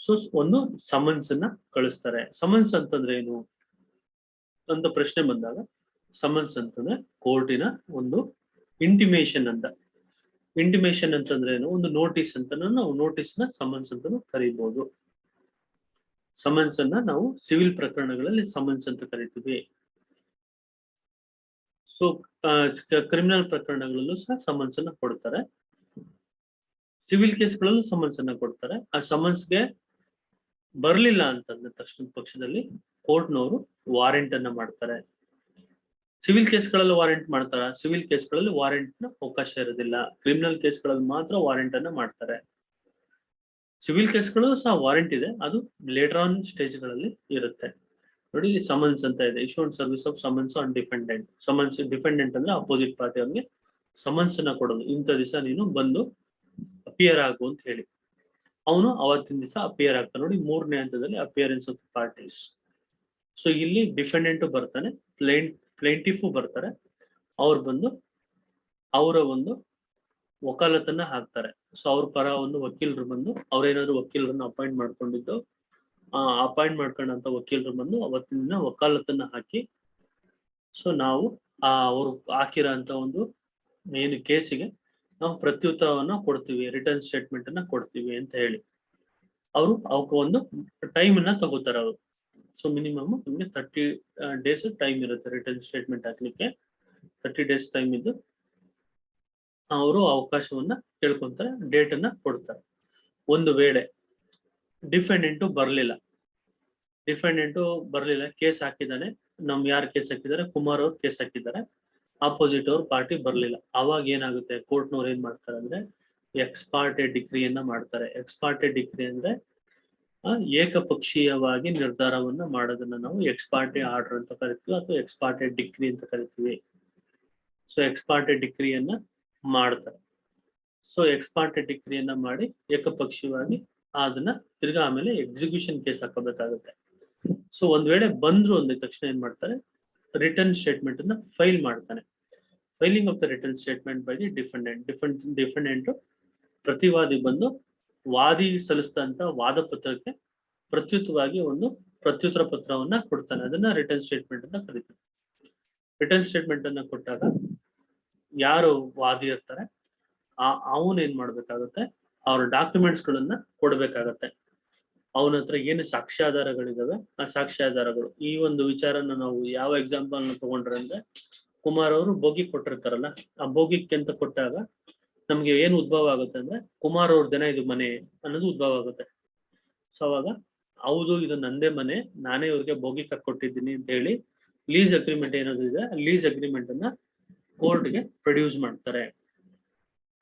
ಸೊ ಒಂದು ಸಮನ್ಸ್ ಅನ್ನ ಕಳಿಸ್ತಾರೆ. ಸಮನ್ಸ್ ಅಂತಂದ್ರೆ ಏನು ಅಂತ ಪ್ರಶ್ನೆ ಬಂದಾಗ, ಸಮನ್ಸ್ ಅಂತಂದ್ರೆ ಕೋರ್ಟಿನ ಒಂದು ಇಂಟಿಮೇಷನ್ ಅಂತ. ಇಂಟಿಮೇಷನ್ ಅಂತಂದ್ರೆ ಏನು? ಒಂದು ನೋಟಿಸ್ ಅಂತ. ನಾವು ನೋಟಿಸ್ ನ ಸಮನ್ಸ್ ಅಂತಾನು ಕರೀಬಹುದು. ಸಮನ್ಸ್ ಅನ್ನ ನಾವು ಸಿವಿಲ್ ಪ್ರಕರಣಗಳಲ್ಲಿ ಸಮನ್ಸ್ ಅಂತ ಕರಿತೀವಿ. ಸೊ ಕ್ರಿಮಿನಲ್ ಪ್ರಕರಣಗಳಲ್ಲೂ ಸಹ ಸಮನ್ಸ್ ಅನ್ನ ಕೊಡ್ತಾರೆ. ಸಿವಿಲ್ ಕೇಸ್ಗಳಲ್ಲೂ ಸಮನ್ಸ್ ಅನ್ನ ಕೊಡ್ತಾರೆ. ಆ ಸಮನ್ಸ್ಗೆ ಬರ್ಲಿಲ್ಲ ಅಂತಂದ ತಕ್ಷಣ ಪಕ್ಷದಲ್ಲಿ ಕೋರ್ಟ್ನವರು ವಾರೆಂಟ್ ಅನ್ನ ಮಾಡ್ತಾರೆ. ಸಿವಿಲ್ ಕೇಸ್ಗಳಲ್ಲಿ ವಾರೆಂಟ್ ಮಾಡ್ತಾರ? ಸಿವಿಲ್ ಕೇಸ್ಗಳಲ್ಲಿ ವಾರೆಂಟ್ ನ ಅವಕಾಶ ಇರೋದಿಲ್ಲ. ಕ್ರಿಮಿನಲ್ ಕೇಸ್ಗಳಲ್ಲಿ ಮಾತ್ರ ವಾರೆಂಟ್ ಅನ್ನ ಮಾಡ್ತಾರೆ. ಸಿವಿಲ್ ಕೇಸ್ಗಳು ಸಹ ವಾರೆಂಟ್ ಇದೆ, ಅದು ಲೇಟರ್ ಆನ್ ಸ್ಟೇಜ್ಗಳಲ್ಲಿ ಇರುತ್ತೆ. ನೋಡಿ, ಇಲ್ಲಿ ಸಮನ್ಸ್ ಅಂತ ಇದೆ. Issue and service of summons on defendant. Summons defendant ಅಂದ್ರೆ ಅಪೋಸಿಟ್ ಪಾರ್ಟಿ ಅವ್ರಿಗೆ ಸಮನ್ಸ್ ಅನ್ನ ಕೊಡೋದು. ಇಂಥ ದಿವಸ ನೀನು ಬಂದು ಅಪಿಯರ್ ಆಗು ಅಂತ ಹೇಳಿ. ಅವನು ಅವತ್ತಿನ ದಿವಸ ಅಪಿಯರ್ ಆಗ್ತಾನೆ. ನೋಡಿ, ಮೂರನೇ ಹಂತದಲ್ಲಿ ಅಪಿಯರೆನ್ಸ್ ಆಫ್ ಪಾರ್ಟೀಸ್. ಸೊ ಇಲ್ಲಿ ಡಿಫೆಂಡೆಂಟ್ ಬರ್ತಾನೆ, ಪ್ಲೇಂಟಿಫು ಬರ್ತಾರೆ. ಅವ್ರು ಬಂದು ಅವರ ಒಂದು ವಕಾಲತನ್ನ ಹಾಕ್ತಾರೆ. ಸೊ ಅವ್ರ ಪರ ಒಂದು ವಕೀಲರು ಬಂದು, ಅವ್ರೇನಾದ್ರು ವಕೀಲರನ್ನ ಅಪಾಯಿಂಟ್ ಮಾಡ್ಕೊಂಡಿದ್ದು, ಅಪಾಯಿಂಟ್ ಮಾಡ್ಕೊಂಡಂತ ವಕೀಲರು ಬಂದು ಅವತ್ತಿನ ದಿನ ವಕಾಲತನ್ನ ಹಾಕಿ, ಸೊ ನಾವು ಅವ್ರು ಹಾಕಿರೋ ಅಂತ ಒಂದು ಏನು ಕೇಸಿಗೆ ನಾವು ಪ್ರತ್ಯುತ್ತರವನ್ನ ಕೊಡ್ತೀವಿ, ರಿಟರ್ನ್ ಸ್ಟೇಟ್ಮೆಂಟ್ ಅನ್ನ ಕೊಡ್ತೀವಿ ಅಂತ ಹೇಳಿ ಅವರು ಅವಕ್ಕೆ ಒಂದು ಟೈಮ್ ಅನ್ನ ತಗೋತಾರೆ ಅವರು. ಸೊ ಮಿನಿಮಮ್ ನಿಮ್ಗೆ 30 days ಟೈಮ್ ಇರುತ್ತೆ ರಿಟರ್ನ್ ಸ್ಟೇಟ್ಮೆಂಟ್ ಹಾಕ್ಲಿಕ್ಕೆ. 30 days ಟೈಮ್ ಇದ್ದು ಅವರು ಅವಕಾಶವನ್ನ ಕೇಳ್ಕೊಂತಾರೆ, ಡೇಟ್ ಅನ್ನ ಕೊಡ್ತಾರೆ. ಒಂದು ವೇಳೆ ಡಿಫೆಂಡೆಂಟು ಬರ್ಲಿಲ್ಲ, ಕೇಸ್ ಹಾಕಿದ್ದಾನೆ, ಯಾರು ಕೇಸ್ ಹಾಕಿದ್ದಾರೆ? ಕುಮಾರ್ ಅವ್ರು ಕೇಸ್ ಹಾಕಿದ್ದಾರೆ. ಆಪೋಸಿಟ್ ಅವ್ರ ಪಾರ್ಟಿ ಬರ್ಲಿಲ್ಲ. ಅವಾಗ ಏನಾಗುತ್ತೆ? ಕೋರ್ಟ್ನವ್ರು ಏನ್ ಮಾಡ್ತಾರೆ ಅಂದ್ರೆ ಎಕ್ಸ್ಪಾರ್ಟೆ ಡಿಕ್ರಿಯನ್ನ ಮಾಡ್ತಾರೆ. ಎಕ್ಸ್ಪಾರ್ಟೆ ಡಿಕ್ರಿ ಅಂದ್ರೆ ಏಕಪಕ್ಷೀಯವಾಗಿ ನಿರ್ಧಾರವನ್ನ ಮಾಡೋದನ್ನ ನಾವು ಎಕ್ಸ್ಪಾರ್ಟೆ ಆರ್ಡರ್ ಅಂತ ಕರಿತೀವಿ, ಅಥವಾ ಎಕ್ಸ್ಪಾರ್ಟೆ ಡಿಕ್ರಿ ಅಂತ ಕರಿತೀವಿ. ಸೊ ಎಕ್ಸ್ಪಾರ್ಟೆ ಡಿಕ್ರಿಯನ್ನ ಮಾಡ್ತಾರೆ. ಸೊ ಎಕ್ಸ್ಪಾರ್ಟೆ ಡಿಕ್ರಿಯನ್ನ ಮಾಡಿ ಏಕಪಕ್ಷೀಯವಾಗಿ ಅದನ್ನ ತಿರ್ಗಾ ಆಮೇಲೆ ಎಕ್ಸಿಕ್ಯೂಷನ್ ಕೇಸ್ ಹಾಕಬೇಕಾಗುತ್ತೆ. ಸೊ ಒಂದ್ ವೇಳೆ ಬಂದ್ರು ಅಂದ ತಕ್ಷಣ ಏನ್ ಮಾಡ್ತಾರೆ? ರಿಟರ್ನ್ ಸ್ಟೇಟ್ಮೆಂಟ್ ಅನ್ನ ಫೈಲ್ ಮಾಡ್ತಾನೆ. Filing of the return statement by the defendant. Defendant ಪ್ರತಿವಾದಿ ಬಂದು ವಾದಿ ಸಲ್ಲಿಸಿದಂತ ವಾದ ಪತ್ರಕ್ಕೆ ಪ್ರತ್ಯುತ್ತರವಾಗಿ ಒಂದು ಪ್ರತ್ಯುತ್ತರ ಪತ್ರವನ್ನ ಕೊಡ್ತಾನೆ. ಅದನ್ನ ರಿಟರ್ನ್ ಸ್ಟೇಟ್ಮೆಂಟ್ ಅಂತ ಕರೀತಾರೆ. ರಿಟರ್ನ್ ಸ್ಟೇಟ್ಮೆಂಟ್ ಅನ್ನ ಕೊಟ್ಟಾಗ ಯಾರು ವಾದಿ ಇರ್ತಾರೆ ಅವನ್ ಏನ್ ಮಾಡ್ಬೇಕಾಗತ್ತೆ, ಅವ್ರ ಡಾಕ್ಯುಮೆಂಟ್ಸ್ ಗಳನ್ನ ಕೊಡ್ಬೇಕಾಗತ್ತೆ. ಅವನ ಹತ್ರ ಏನು ಸಾಕ್ಷ್ಯಾಧಾರಗಳಿದಾವೆ ಆ ಸಾಕ್ಷ್ಯಾಧಾರಗಳು. ಈ ಒಂದು ವಿಚಾರನ ನಾವು ಯಾವ ಎಕ್ಸಾಂಪಲ್ ನ ತಗೊಂಡ್ರೆ ಅಂದ್ರೆ, ಕುಮಾರ್ ಅವರು ಬೋಗಿ ಕೊಟ್ಟಿರ್ತಾರಲ್ಲ, ಆ ಬೋಗಿಕ್ಕೆ ಅಂತ ಕೊಟ್ಟಾಗ ನಮ್ಗೆ ಏನು ಉದ್ಭವ ಆಗುತ್ತೆ ಅಂದ್ರೆ, ಕುಮಾರ್ ಅವ್ರದ್ದೇನ ಇದು ಮನೆ ಅನ್ನೋದು ಉದ್ಭವ ಆಗುತ್ತೆ. ಸೊ ಅವಾಗ ಹೌದು ಇದು ನಂದೇ ಮನೆ, ನಾನೇ ಇವ್ರಿಗೆ ಬೋಗಿ ಕೊಟ್ಟಿದ್ದೀನಿ ಅಂತ ಹೇಳಿ ಲೀಸ್ ಅಗ್ರಿಮೆಂಟ್ ಏನಾದ್ರು ಇದೆ, ಲೀಸ್ ಅಗ್ರಿಮೆಂಟ್ ಅನ್ನ ಕೋರ್ಟ್ಗೆ ಪ್ರೊಡ್ಯೂಸ್ ಮಾಡ್ತಾರೆ.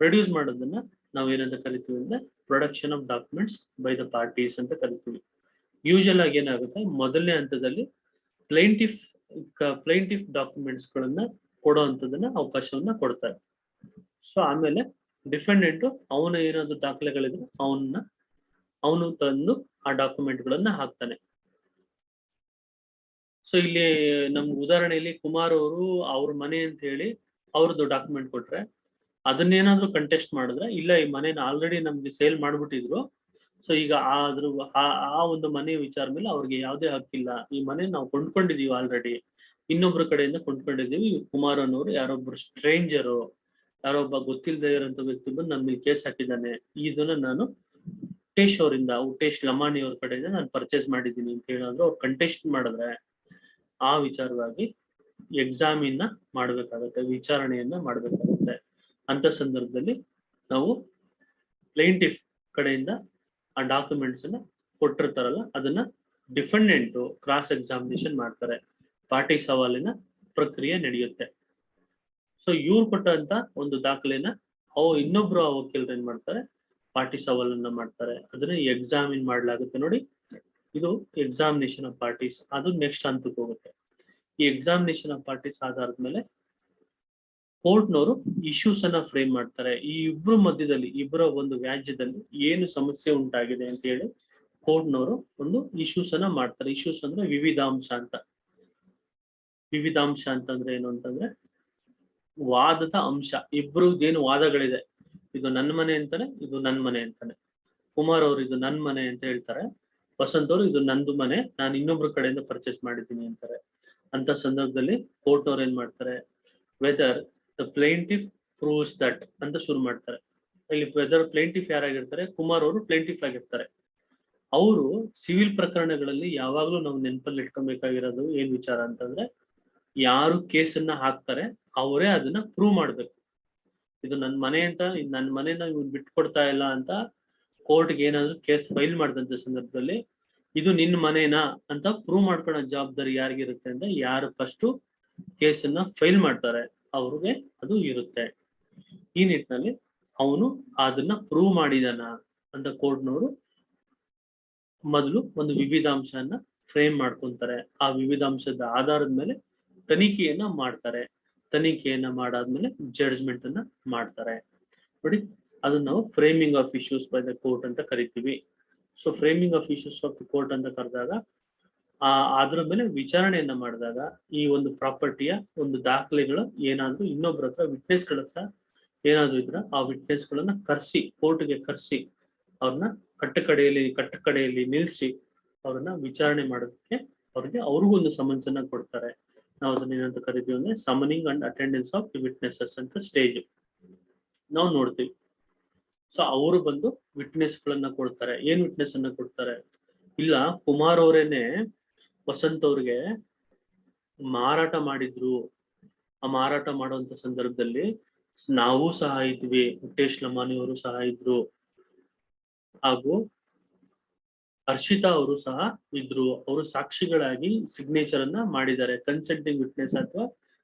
ಪ್ರೊಡ್ಯೂಸ್ ಮಾಡೋದನ್ನ ನಾವು ಏನಂತ ಕರಿತೀವಿ ಅಂದ್ರೆ production of documents by the parties ಅಂತ ಕರಿತೀವಿ. ಯೂಶಲ್ ಆಗಿ ಏನಾಗುತ್ತೆ, ಮೊದಲನೇ ಹಂತದಲ್ಲಿ ಪ್ಲೈಂಟಿಫ್ ಡಾಕ್ಯುಮೆಂಟ್ಸ್ ಗಳನ್ನ ಕೊಡೋ ಅಂತದನ್ನ ಅವಕಾಶವನ್ನ ಕೊಡ್ತಾರೆ. ಸೊ ಆಮೇಲೆ ಡಿಫೆಂಡೆಂಟ್ ಅವನ ಏನಾದ್ರು ದಾಖಲೆಗಳಿದ್ರೆ ಅವನು ತಂದು ಆ ಡಾಕ್ಯುಮೆಂಟ್ ಗಳನ್ನ ಹಾಕ್ತಾನೆ. ಸೊ ಇಲ್ಲಿ ನಮ್ಗೆ ಉದಾಹರಣೆಯಲ್ಲಿ ಕುಮಾರ್ ಅವರು ಅವ್ರ ಮನೆ ಅಂತ ಹೇಳಿ ಅವ್ರದ್ದು ಡಾಕ್ಯುಮೆಂಟ್ ಕೊಟ್ರೆ, ಅದನ್ನೇನಾದ್ರೂ ಕಂಟೆಸ್ಟ್ ಮಾಡಿದ್ರೆ, ಇಲ್ಲ ಈ ಮನೇನ ಆಲ್ರೆಡಿ ನಮ್ಗೆ ಸೇಲ್ ಮಾಡ್ಬಿಟ್ಟಿದ್ರು, ಸೊ ಈಗ ಆ ಒಂದು ಮನೆ ವಿಚಾರ ಮೇಲೆ ಅವ್ರಿಗೆ ಯಾವುದೇ ಹಕ್ಕಿಲ್ಲ, ಈ ಮನೆ ನಾವು ಕೊಂಡ್ಕೊಂಡಿದೀವಿ ಆಲ್ರೆಡಿ, ಇನ್ನೊಬ್ರ ಕಡೆಯಿಂದ ಕೊಂಡ್ಕೊಂಡಿದೀವಿ, ಕುಮಾರ್ ಅನ್ನೋರು ಯಾರೊಬ್ರು ಸ್ಟ್ರೇಂಜರು, ಯಾರೊಬ್ಬ ಗೊತ್ತಿಲ್ಲದೆ ಇರೋಂಥ ವ್ಯಕ್ತಿ ಬಂದು ನನ್ನ ಮೇಲೆ ಕೇಸ್ ಹಾಕಿದ್ದಾನೆ, ಇದನ್ನ ನಾನು ಉಟೇಶ್ ಲಮಾಣಿ ಅವ್ರ ಕಡೆಯಿಂದ ನಾನು ಪರ್ಚೇಸ್ ಮಾಡಿದ್ದೀನಿ ಅಂತ ಹೇಳಿದ್ರು ಅವ್ರು ಕಂಟೆಸ್ಟ್ ಮಾಡಿದ್ರೆ, ಆ ವಿಚಾರವಾಗಿ ಎಕ್ಸಾಮಿನ ಮಾಡ್ಬೇಕಾಗತ್ತೆ, ವಿಚಾರಣೆಯನ್ನ ಮಾಡ್ಬೇಕಾಗತ್ತೆ. ಅಂತ ಸಂದರ್ಭದಲ್ಲಿ ನಾವು ಪ್ಲೇಂಟಿಫ್ ಕಡೆಯಿಂದ ಆ ಡಾಕ್ಯುಮೆಂಟ್ಸ್ ಅನ್ನ ಕೊಟ್ಟಿರ್ತಾರಲ್ಲ, ಅದನ್ನ ಡಿಫೆಂಡೆಂಟ್ ಕ್ರಾಸ್ ಎಕ್ಸಾಮಿನೇಷನ್ ಮಾಡ್ತಾರೆ. ಪಾರ್ಟಿ ಸವಾಲಿನ ಪ್ರಕ್ರಿಯೆ ನಡೆಯುತ್ತೆ. ಸೊ ಇವ್ರು ಕೊಟ್ಟಂತ ಒಂದು ದಾಖಲೆನ ಇನ್ನೊಬ್ರು ವಕೀಲರು ಏನ್ ಮಾಡ್ತಾರೆ, ಪಾರ್ಟಿ ಸವಾಲನ್ನ ಮಾಡ್ತಾರೆ. ಅದನ್ನ ಎಕ್ಸಾಮಿನ್ ಮಾಡ್ಲಾಗುತ್ತೆ. ನೋಡಿ, ಇದು ಎಕ್ಸಾಮಿನೇಷನ್ ಆಫ್ ಪಾರ್ಟೀಸ್. ಅದು ನೆಕ್ಸ್ಟ್ ಹಂತಕ್ಕೆ ಹೋಗುತ್ತೆ. ಈ ಎಕ್ಸಾಮಿನೇಷನ್ ಆಫ್ ಪಾರ್ಟೀಸ್ ಆಧಾರದ ಮೇಲೆ ಕೋರ್ಟ್ನವರು ಇಶ್ಯೂಸ್ ಅನ್ನ ಫ್ರೇಮ್ ಮಾಡ್ತಾರೆ. ಈ ಇಬ್ರು ಮಧ್ಯದಲ್ಲಿ, ಇಬ್ಬರ ಒಂದು ವ್ಯಾಜ್ಯದಲ್ಲಿ ಏನು ಸಮಸ್ಯೆ ಉಂಟಾಗಿದೆ ಅಂತ ಹೇಳಿ ಕೋರ್ಟ್ನವರು ಒಂದು ಇಶ್ಯೂಸ್ ಅನ್ನ ಮಾಡ್ತಾರೆ. ಇಶ್ಯೂಸ್ ಅಂದ್ರೆ ವಿವಿಧಾಂಶ ಅಂತ. ವಿವಿಧಾಂಶ ಅಂತಂದ್ರೆ ಏನು ಅಂತಂದ್ರೆ ವಾದದ ಅಂಶ. ಇಬ್ರದ್ದೇನು ವಾದಗಳಿದೆ, ಇದು ನನ್ನ ಮನೆ ಅಂತಾನೆ, ಇದು ನನ್ನ ಮನೆ ಅಂತಾನೆ. ಕುಮಾರ್ ಅವರು ಇದು ನನ್ನ ಮನೆ ಅಂತ ಹೇಳ್ತಾರೆ, ವಸಂತ್ ಅವರು ಇದು ನಂದು ಮನೆ, ನಾನು ಇನ್ನೊಬ್ರ ಕಡೆಯಿಂದ ಪರ್ಚೇಸ್ ಮಾಡಿದ್ದೀನಿ ಅಂತಾರೆ. ಅಂತ ಸಂದರ್ಭದಲ್ಲಿ ಕೋರ್ಟ್ ಅವ್ರು ಏನ್ ಮಾಡ್ತಾರೆ, whether the plaintiff proves that ಅಂತ ಶುರು ಮಾಡ್ತಾರೆ. ಇಲ್ಲಿ ವೆದರ್ ಪ್ಲೇಂಟಿಫ್ ಯಾರಾಗಿರ್ತಾರೆ, ಕುಮಾರ್ ಅವರು ಪ್ಲೇಂಟಿಫ್ ಆಗಿರ್ತಾರೆ. ಅವರು ಸಿವಿಲ್ ಪ್ರಕರಣಗಳಲ್ಲಿ ಯಾವಾಗ್ಲೂ ನಾವು ನೆನಪಲ್ಲಿ ಇಟ್ಕೊಬೇಕಾಗಿರೋದು ಏನ್ ವಿಚಾರ ಅಂತಂದ್ರೆ, ಯಾರು ಕೇಸನ್ನ ಹಾಕ್ತಾರೆ ಅವರೇ ಅದನ್ನ ಪ್ರೂವ್ ಮಾಡ್ಬೇಕು. ಇದು ನನ್ನ ಮನೆ ಅಂತ, ನನ್ನ ಮನೆನ ಇವ್ನು ಬಿಟ್ಕೊಡ್ತಾ ಇಲ್ಲ ಅಂತ ಕೋರ್ಟ್ಗೆ ಏನಾದ್ರು ಕೇಸ್ ಫೈಲ್ ಮಾಡಿದಂತ ಸಂದರ್ಭದಲ್ಲಿ ಇದು ನಿನ್ನ ಮನೇನಾ ಅಂತ ಪ್ರೂವ್ ಮಾಡ್ಕೊಳ್ಳೋ ಜವಾಬ್ದಾರಿ ಯಾರಿಗಿರುತ್ತೆ ಅಂದ್ರೆ, ಯಾರು ಫಸ್ಟ್ ಕೇಸನ್ನ ಫೈಲ್ ಮಾಡ್ತಾರೆ ಅವ್ರಿಗೆ ಅದು ಇರುತ್ತೆ. ಈ ನಿಟ್ಟಿನಲ್ಲಿ ಅವನು ಅದನ್ನ ಪ್ರೂವ್ ಮಾಡಿದಾನ ಅಂತ ಕೋರ್ಟ್ನವರು ಮೊದಲು ಒಂದು ವಿವಿಧಾಂಶನ ಫ್ರೇಮ್ ಮಾಡ್ಕೊಂತಾರೆ. ಆ ವಿವಿಧಾಂಶದ ಆಧಾರದ ಮೇಲೆ ತನಿಖೆಯನ್ನ ಮಾಡ್ತಾರೆ. ತನಿಖೆಯನ್ನ ಮಾಡಾದ್ಮೇಲೆ ಜಡ್ಜ್ಮೆಂಟ್ ಅನ್ನ ಮಾಡ್ತಾರೆ. ನೋಡಿ, ಅದನ್ನ ನಾವು framing of issues by the court ಅಂತ ಕರಿತೀವಿ. So framing of issues of the court ಅಂತ ಕರೆದಾಗ ಅದ್ರ ಮೇಲೆ ವಿಚಾರಣೆಯನ್ನ ಮಾಡಿದಾಗ ಈ ಒಂದು ಪ್ರಾಪರ್ಟಿಯ ಒಂದು ದಾಖಲೆಗಳು ಏನಾದ್ರು ಇನ್ನೊಬ್ರ ಹತ್ರ ವಿಟ್ನೆಸ್ಗಳ ಹತ್ರ ಏನಾದ್ರು ಇದ್ರ ಆ ವಿಟ್ನೆಸ್ಗಳನ್ನ ಕರ್ಸಿ ಕೋರ್ಟ್ಗೆ ಕರ್ಸಿ ಅವ್ರನ್ನ ಕಟ್ಟಕಡೆಯಲ್ಲಿ ನಿಲ್ಸಿ ಅವ್ರನ್ನ ವಿಚಾರಣೆ ಮಾಡೋದಕ್ಕೆ ಅವ್ರಿಗೂ ಒಂದು ಸಮನ್ಸ್ ಅನ್ನ ಕೊಡ್ತಾರೆ. ನಾವು ಅದನ್ನ ಏನಂತ ಕರಿತೀವಿ ಅಂದ್ರೆ summoning and attendance of the witnesses ಅಂತ ಸ್ಟೇಜ್ ನಾವು ನೋಡ್ತೀವಿ. ಸೊ ಅವರು ಬಂದು ವಿಟ್ನೆಸ್ ಗಳನ್ನ ಕೊಡ್ತಾರೆ. ಏನ್ ವಿಟ್ನೆಸ್ ಅನ್ನ ಕೊಡ್ತಾರೆ, ಇಲ್ಲ ಕುಮಾರ್ ಅವರೇನೆ ವಸಂತ್ ಅವ್ರಿಗೆ ಮಾರಾಟ ಮಾಡಿದ್ರು, ಆ ಮಾರಾಟ ಮಾಡುವಂತ ಸಂದರ್ಭದಲ್ಲಿ ನಾವು ಸಹ ಇದ್ವಿ, ಉಟೇಶ್ ಲಮಾನಿ ಅವರು ಸಹ ಇದ್ರು, ಹಾಗೂ ಹರ್ಷಿತಾ ಅವರು ಸಹ ಇದ್ರು. ಅವರು ಸಾಕ್ಷಿಗಳಾಗಿ ಸಿಗ್ನೇಚರ್ ಅನ್ನ ಮಾಡಿದ್ದಾರೆ, ಕನ್ಸೆಂಟಿಂಗ್ ವಿಟ್ನೆಸ್ ಅಥವಾ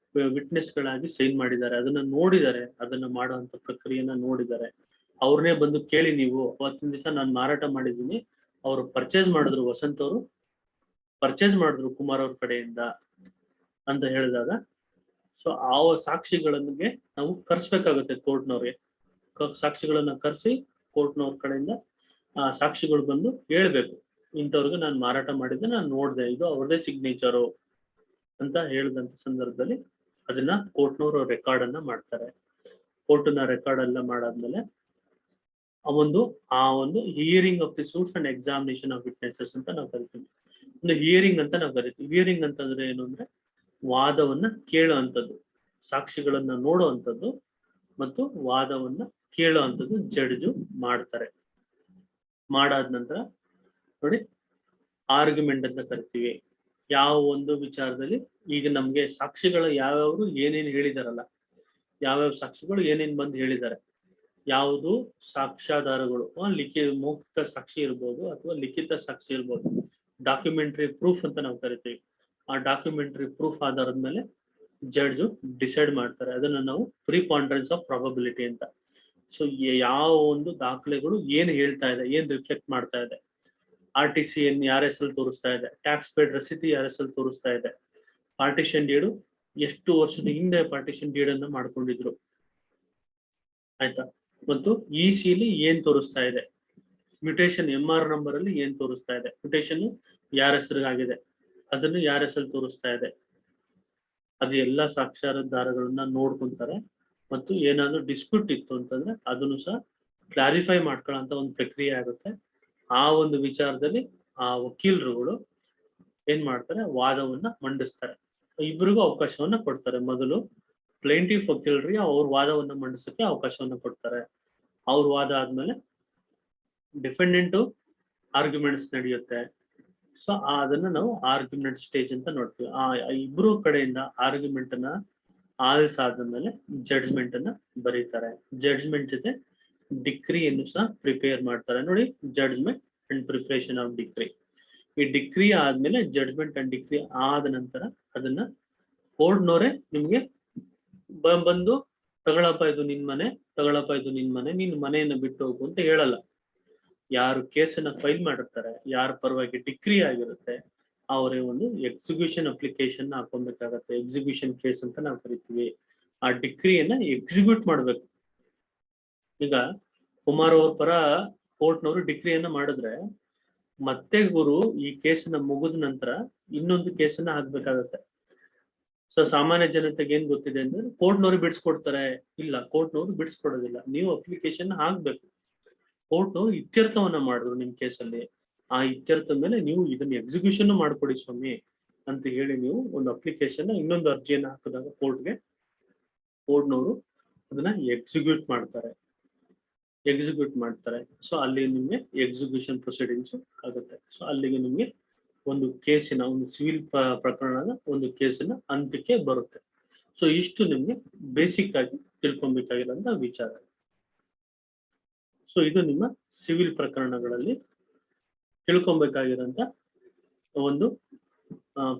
ವಿಟ್ನೆಸ್ ಗಳಾಗಿ ಸೈನ್ ಮಾಡಿದ್ದಾರೆ. ಅದನ್ನ ನೋಡಿದ್ದಾರೆ, ಅದನ್ನ ಮಾಡುವಂತ ಪ್ರಕ್ರಿಯೆನ ನೋಡಿದ್ದಾರೆ. ಅವ್ರನ್ನೇ ಬಂದು ಕೇಳಿ, ನೀವು ಅವತ್ತಿನ ದಿವಸ ನಾನು ಮಾರಾಟ ಮಾಡಿದ್ದೀನಿ, ಅವರು ಪರ್ಚೇಸ್ ಮಾಡಿದ್ರು, ವಸಂತ್ ಅವರು ಪರ್ಚೇಸ್ ಮಾಡಿದ್ರು ಕುಮಾರ್ ಅವ್ರ ಕಡೆಯಿಂದ ಅಂತ ಹೇಳಿದಾಗ, ಸೊ ಆ ಸಾಕ್ಷಿಗಳಿಗೆ ನಾವು ಕರ್ಸ್ಬೇಕಾಗುತ್ತೆ ಕೋರ್ಟ್ನವ್ರಿಗೆ. ಸಾಕ್ಷಿಗಳನ್ನ ಕರ್ಸಿ ಕೋರ್ಟ್ನವ್ರ ಕಡೆಯಿಂದ ಸಾಕ್ಷಿಗಳು ಬಂದು ಹೇಳ್ಬೇಕು, ಇಂಥವ್ರಿಗೆ ನಾನು ಮಾರಾಟ ಮಾಡಿದ್ದೆ, ನಾನು ನೋಡ್ದೆ, ಇದು ಅವ್ರದೇ ಸಿಗ್ನೇಚರು ಅಂತ ಹೇಳಿದಂತ ಸಂದರ್ಭದಲ್ಲಿ ಅದನ್ನ ಕೋರ್ಟ್ನವರು ರೆಕಾರ್ಡ್ ಅನ್ನ ಮಾಡ್ತಾರೆ. ಕೋರ್ಟ್ನ ರೆಕಾರ್ಡ್ ಎಲ್ಲ ಮಾಡಾದ್ಮೇಲೆ ಆ ಒಂದು hearing of the suits and examination of witnesses ಅಂತ ನಾವು ಕರಿತೀವಿ. ಒಂದು ಹಿಯರಿಂಗ್ ಅಂತ ನಾವು ಕರಿತೀವಿ. ಹಿಯರಿಂಗ್ ಅಂತಂದ್ರೆ ಏನು ಅಂದ್ರೆ ವಾದವನ್ನ ಕೇಳುವಂಥದ್ದು, ಸಾಕ್ಷಿಗಳನ್ನ ನೋಡುವಂಥದ್ದು ಮತ್ತು ವಾದವನ್ನ ಕೇಳುವಂಥದ್ದು ಜಡ್ಜು ಮಾಡ್ತಾರೆ. ಮಾಡಾದ ನಂತರ ನೋಡಿ ಆರ್ಗ್ಯುಮೆಂಟ್ ಅಂತ ಕರಿತೀವಿ. ಯಾವ ಒಂದು ವಿಚಾರದಲ್ಲಿ ಈಗ ನಮ್ಗೆ ಸಾಕ್ಷಿಗಳು ಯಾವ್ಯಾವರು ಏನೇನು ಹೇಳಿದಾರಲ್ಲ, ಯಾವ್ಯಾವ ಸಾಕ್ಷಿಗಳು ಏನೇನ್ ಬಂದು ಹೇಳಿದ್ದಾರೆ, ಯಾವುದು ಸಾಕ್ಷ್ಯಾಧಾರಗಳು, ಮೌಖಿಕ ಸಾಕ್ಷಿ ಇರ್ಬೋದು ಅಥವಾ ಲಿಖಿತ ಸಾಕ್ಷಿ ಇರ್ಬೋದು, ಡಾಕ್ಯುಮೆಂಟರಿ ಪ್ರೂಫ್ ಅಂತ ನಾವು ಕರಿತೀವಿ. ಆ ಡಾಕ್ಯುಮೆಂಟರಿ ಪ್ರೂಫ್ ಆಧಾರದ ಮೇಲೆ ಜಡ್ಜು ಡಿಸೈಡ್ ಮಾಡ್ತಾರೆ. ಅದನ್ನ ನಾವು ಪ್ರಿಪಾಂಡರೆನ್ಸ್ ಆಫ್ ಪ್ರಾಬಬಿಲಿಟಿ ಅಂತ. ಸೊ ಯಾವ ಒಂದು ದಾಖಲೆಗಳು ಏನ್ ಹೇಳ್ತಾ ಇದೆ, ಏನ್ ರಿಫ್ಲೆಕ್ಟ್ ಮಾಡ್ತಾ ಇದೆ, RTC ಯಾರ ಹೆಸರಲ್ಲಿ ತೋರಿಸ್ತಾ ಇದೆ, ಟ್ಯಾಕ್ಸ್ ಪೇಡ್ ರಸೀದಿ ಯಾರ ಹೆಸರಲ್ಲಿ ತೋರಿಸ್ತಾ ಇದೆ, ಪಾರ್ಟಿಷನ್ ಡೀಡು ಎಷ್ಟು ವರ್ಷದ ಹಿಂದೆ ಪಾರ್ಟಿಷನ್ ಡೀಡ್ ಅನ್ನ ಮಾಡ್ಕೊಂಡಿದ್ರು, ಆಯ್ತಾ, ಮತ್ತು EC ಏನ್ ತೋರಿಸ್ತಾ ಇದೆ, ಮ್ಯೂಟೇಶನ್ MR ನಂಬರ್ ಅಲ್ಲಿ ಏನ್ ತೋರಿಸ್ತಾ ಇದೆ, ಮ್ಯೂಟೇಶನ್ ಯಾರ ಹೆಸರಿಗಾಗಿದೆ ಅದನ್ನು ಯಾರ ಹೆಸರಲ್ಲಿ ತೋರಿಸ್ತಾ ಇದೆ, ಅದು ಎಲ್ಲ ಸಾಕ್ಷ್ಯಾಧಾರಗಳನ್ನ ನೋಡ್ಕೊಂತಾರೆ. ಮತ್ತು ಏನಾದ್ರು ಡಿಸ್ಪ್ಯೂಟ್ ಇತ್ತು ಅಂತಂದ್ರೆ ಅದನ್ನು ಸಹ ಕ್ಲಾರಿಫೈ ಮಾಡ್ಕೊಳ್ಳೋಂತ ಒಂದು ಪ್ರಕ್ರಿಯೆ ಆಗುತ್ತೆ. ಆ ಒಂದು ವಿಚಾರದಲ್ಲಿ ಆ ವಕೀಲರುಗಳು ಏನ್ ಮಾಡ್ತಾರೆ, ವಾದವನ್ನ ಮಂಡಿಸ್ತಾರೆ. ಇಬ್ಬರಿಗೂ ಅವಕಾಶವನ್ನ ಕೊಡ್ತಾರೆ. ಮೊದಲು ಪ್ಲೇಂಟಿಫ್ ವಕೀಲರಿಗೆ ಅವ್ರ ವಾದವನ್ನ ಮಂಡಿಸಕ್ಕೆ ಅವಕಾಶವನ್ನ ಕೊಡ್ತಾರೆ. ಅವ್ರ ವಾದ ಆದ್ಮೇಲೆ ಡಿಫೆಂಡೆಂಟ್ ಆರ್ಗ್ಯುಮೆಂಟ್ಸ್ ನಡೆಯುತ್ತೆ. ಸೊ ಅದನ್ನ ನಾವು ಆರ್ಗ್ಯುಮೆಂಟ್ ಸ್ಟೇಜ್ ಅಂತ ನೋಡ್ತೀವಿ. ಆ ಇಬ್ರು ಕಡೆಯಿಂದ ಆರ್ಗ್ಯುಮೆಂಟ್ ಅನ್ನ ಆಲಿಸಾದ್ಮೇಲೆ ಜಡ್ಜ್ಮೆಂಟ್ ಅನ್ನ ಬರೀತಾರೆ. ಜಡ್ಜ್ಮೆಂಟ್ ಜೊತೆ ಡಿಕ್ರಿಯನ್ನು ಸಹ ಪ್ರಿಪೇರ್ ಮಾಡ್ತಾರೆ. ನೋಡಿ, judgment and preparation of decree. ಈ ಡಿಕ್ರಿ ಆದ್ಮೇಲೆ ಜಡ್ಜ್ಮೆಂಟ್ ಅಂಡ್ ಡಿಕ್ರಿ ಆದ ನಂತರ ಅದನ್ನ ಕೋರ್ಟ್ನವರೇ ನಿಮ್ಗೆ ಬಂದು ತಗೊಳಪ್ಪ ಇದು ನಿನ್ ಮನೆ, ತಗೊಳಪ್ಪ ಇದು ನಿನ್ ಮನೆ, ನಿನ್ ಮನೆಯನ್ನ ಬಿಟ್ಟು ಹೋಗು ಅಂತ ಹೇಳಲ್ಲ. ಯಾರು ಕೇಸನ್ನ ಫೈಲ್ ಮಾಡಿರ್ತಾರೆ, ಯಾರ ಪರವಾಗಿ ಡಿಕ್ರಿ ಆಗಿರುತ್ತೆ, ಅವರೇ ಒಂದು ಎಕ್ಸಿಕ್ಯೂಷನ್ ಅಪ್ಲಿಕೇಶನ್ ಹಾಕೊಬೇಕಾಗತ್ತೆ. ಎಕ್ಸಿಕ್ಯೂಷನ್ ಕೇಸ್ ಅಂತ ನಾವು ಕರಿತೀವಿ. ಆ ಡಿಕ್ರಿಯನ್ನ ಎಕ್ಸಿಕ್ಯೂಟ್ ಮಾಡ್ಬೇಕು. ಈಗ ಕುಮಾರ್ ಅವ್ರ ಪರ ಕೋರ್ಟ್ನವರು ಡಿಕ್ರಿಯನ್ನ ಮಾಡಿದ್ರೆ ಮತ್ತೆ ಗುರು ಈ ಕೇಸನ್ನ ಮುಗಿದ ನಂತರ ಇನ್ನೊಂದು ಕೇಸನ್ನ ಹಾಕ್ಬೇಕಾಗತ್ತೆ. ಸೊ ಸಾಮಾನ್ಯ ಜನತೆಗೆ ಏನ್ ಗೊತ್ತಿದೆ ಅಂದ್ರೆ ಕೋರ್ಟ್ನವರು ಬಿಡಿಸ್ಕೊಡ್ತಾರೆ. ಇಲ್ಲ, ಕೋರ್ಟ್ನವರು ಬಿಡಿಸ್ಕೊಡೋದಿಲ್ಲ. ನೀವು ಅಪ್ಲಿಕೇಶನ್ ಹಾಕ್ಬೇಕು. ಕೋರ್ಟ್ ಇತ್ಯರ್ಥವನ್ನ ಮಾಡಿದ್ರು ನಿಮ್ ಕೇಸಲ್ಲಿ, ಆ ಇತ್ಯರ್ಥದ ಮೇಲೆ ನೀವು ಇದನ್ನ ಎಕ್ಸಿಕ್ಯೂಷನ್ ಮಾಡ್ಕೊಡಿ ಸ್ವಾಮಿ ಅಂತ ಹೇಳಿ ನೀವು ಒಂದು ಅಪ್ಲಿಕೇಶನ್, ಇನ್ನೊಂದು ಅರ್ಜಿಯನ್ನ ಹಾಕಿದಾಗ ಕೋರ್ಟ್ನವರು ಅದನ್ನ ಎಕ್ಸಿಕ್ಯೂಟ್ ಮಾಡ್ತಾರೆ. ಸೊ ಅಲ್ಲಿ ನಿಮ್ಗೆ ಎಕ್ಸಿಕ್ಯೂಷನ್ ಪ್ರೊಸೀಡಿಂಗ್ಸ್ ಆಗುತ್ತೆ. ಸೊ ಅಲ್ಲಿಗೆ ನಿಮ್ಗೆ ಒಂದು ಕೇಸಿನ, ಒಂದು ಸಿವಿಲ್ ಪ್ರಕರಣದ ಒಂದು ಕೇಸಿನ ಅಂತ್ಯಕ್ಕೆ ಬರುತ್ತೆ. ಸೊ ಇಷ್ಟು ನಿಮ್ಗೆ ಬೇಸಿಕ್ ಆಗಿ ತಿಳ್ಕೊಬೇಕಾಗಿರೋಂಥ ವಿಚಾರ. ಸೊ ಇದು ನಿಮ್ಮ ಸಿವಿಲ್ ಪ್ರಕರಣಗಳಲ್ಲಿ ತಿಳ್ಕೊಬೇಕಾಗಿರೋಂಥ ಒಂದು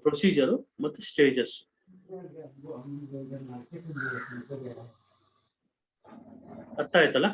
ಪ್ರೊಸೀಜರು ಮತ್ತು ಸ್ಟೇಜಸ್. ಅರ್ಥ ಆಯ್ತಲ್ಲ?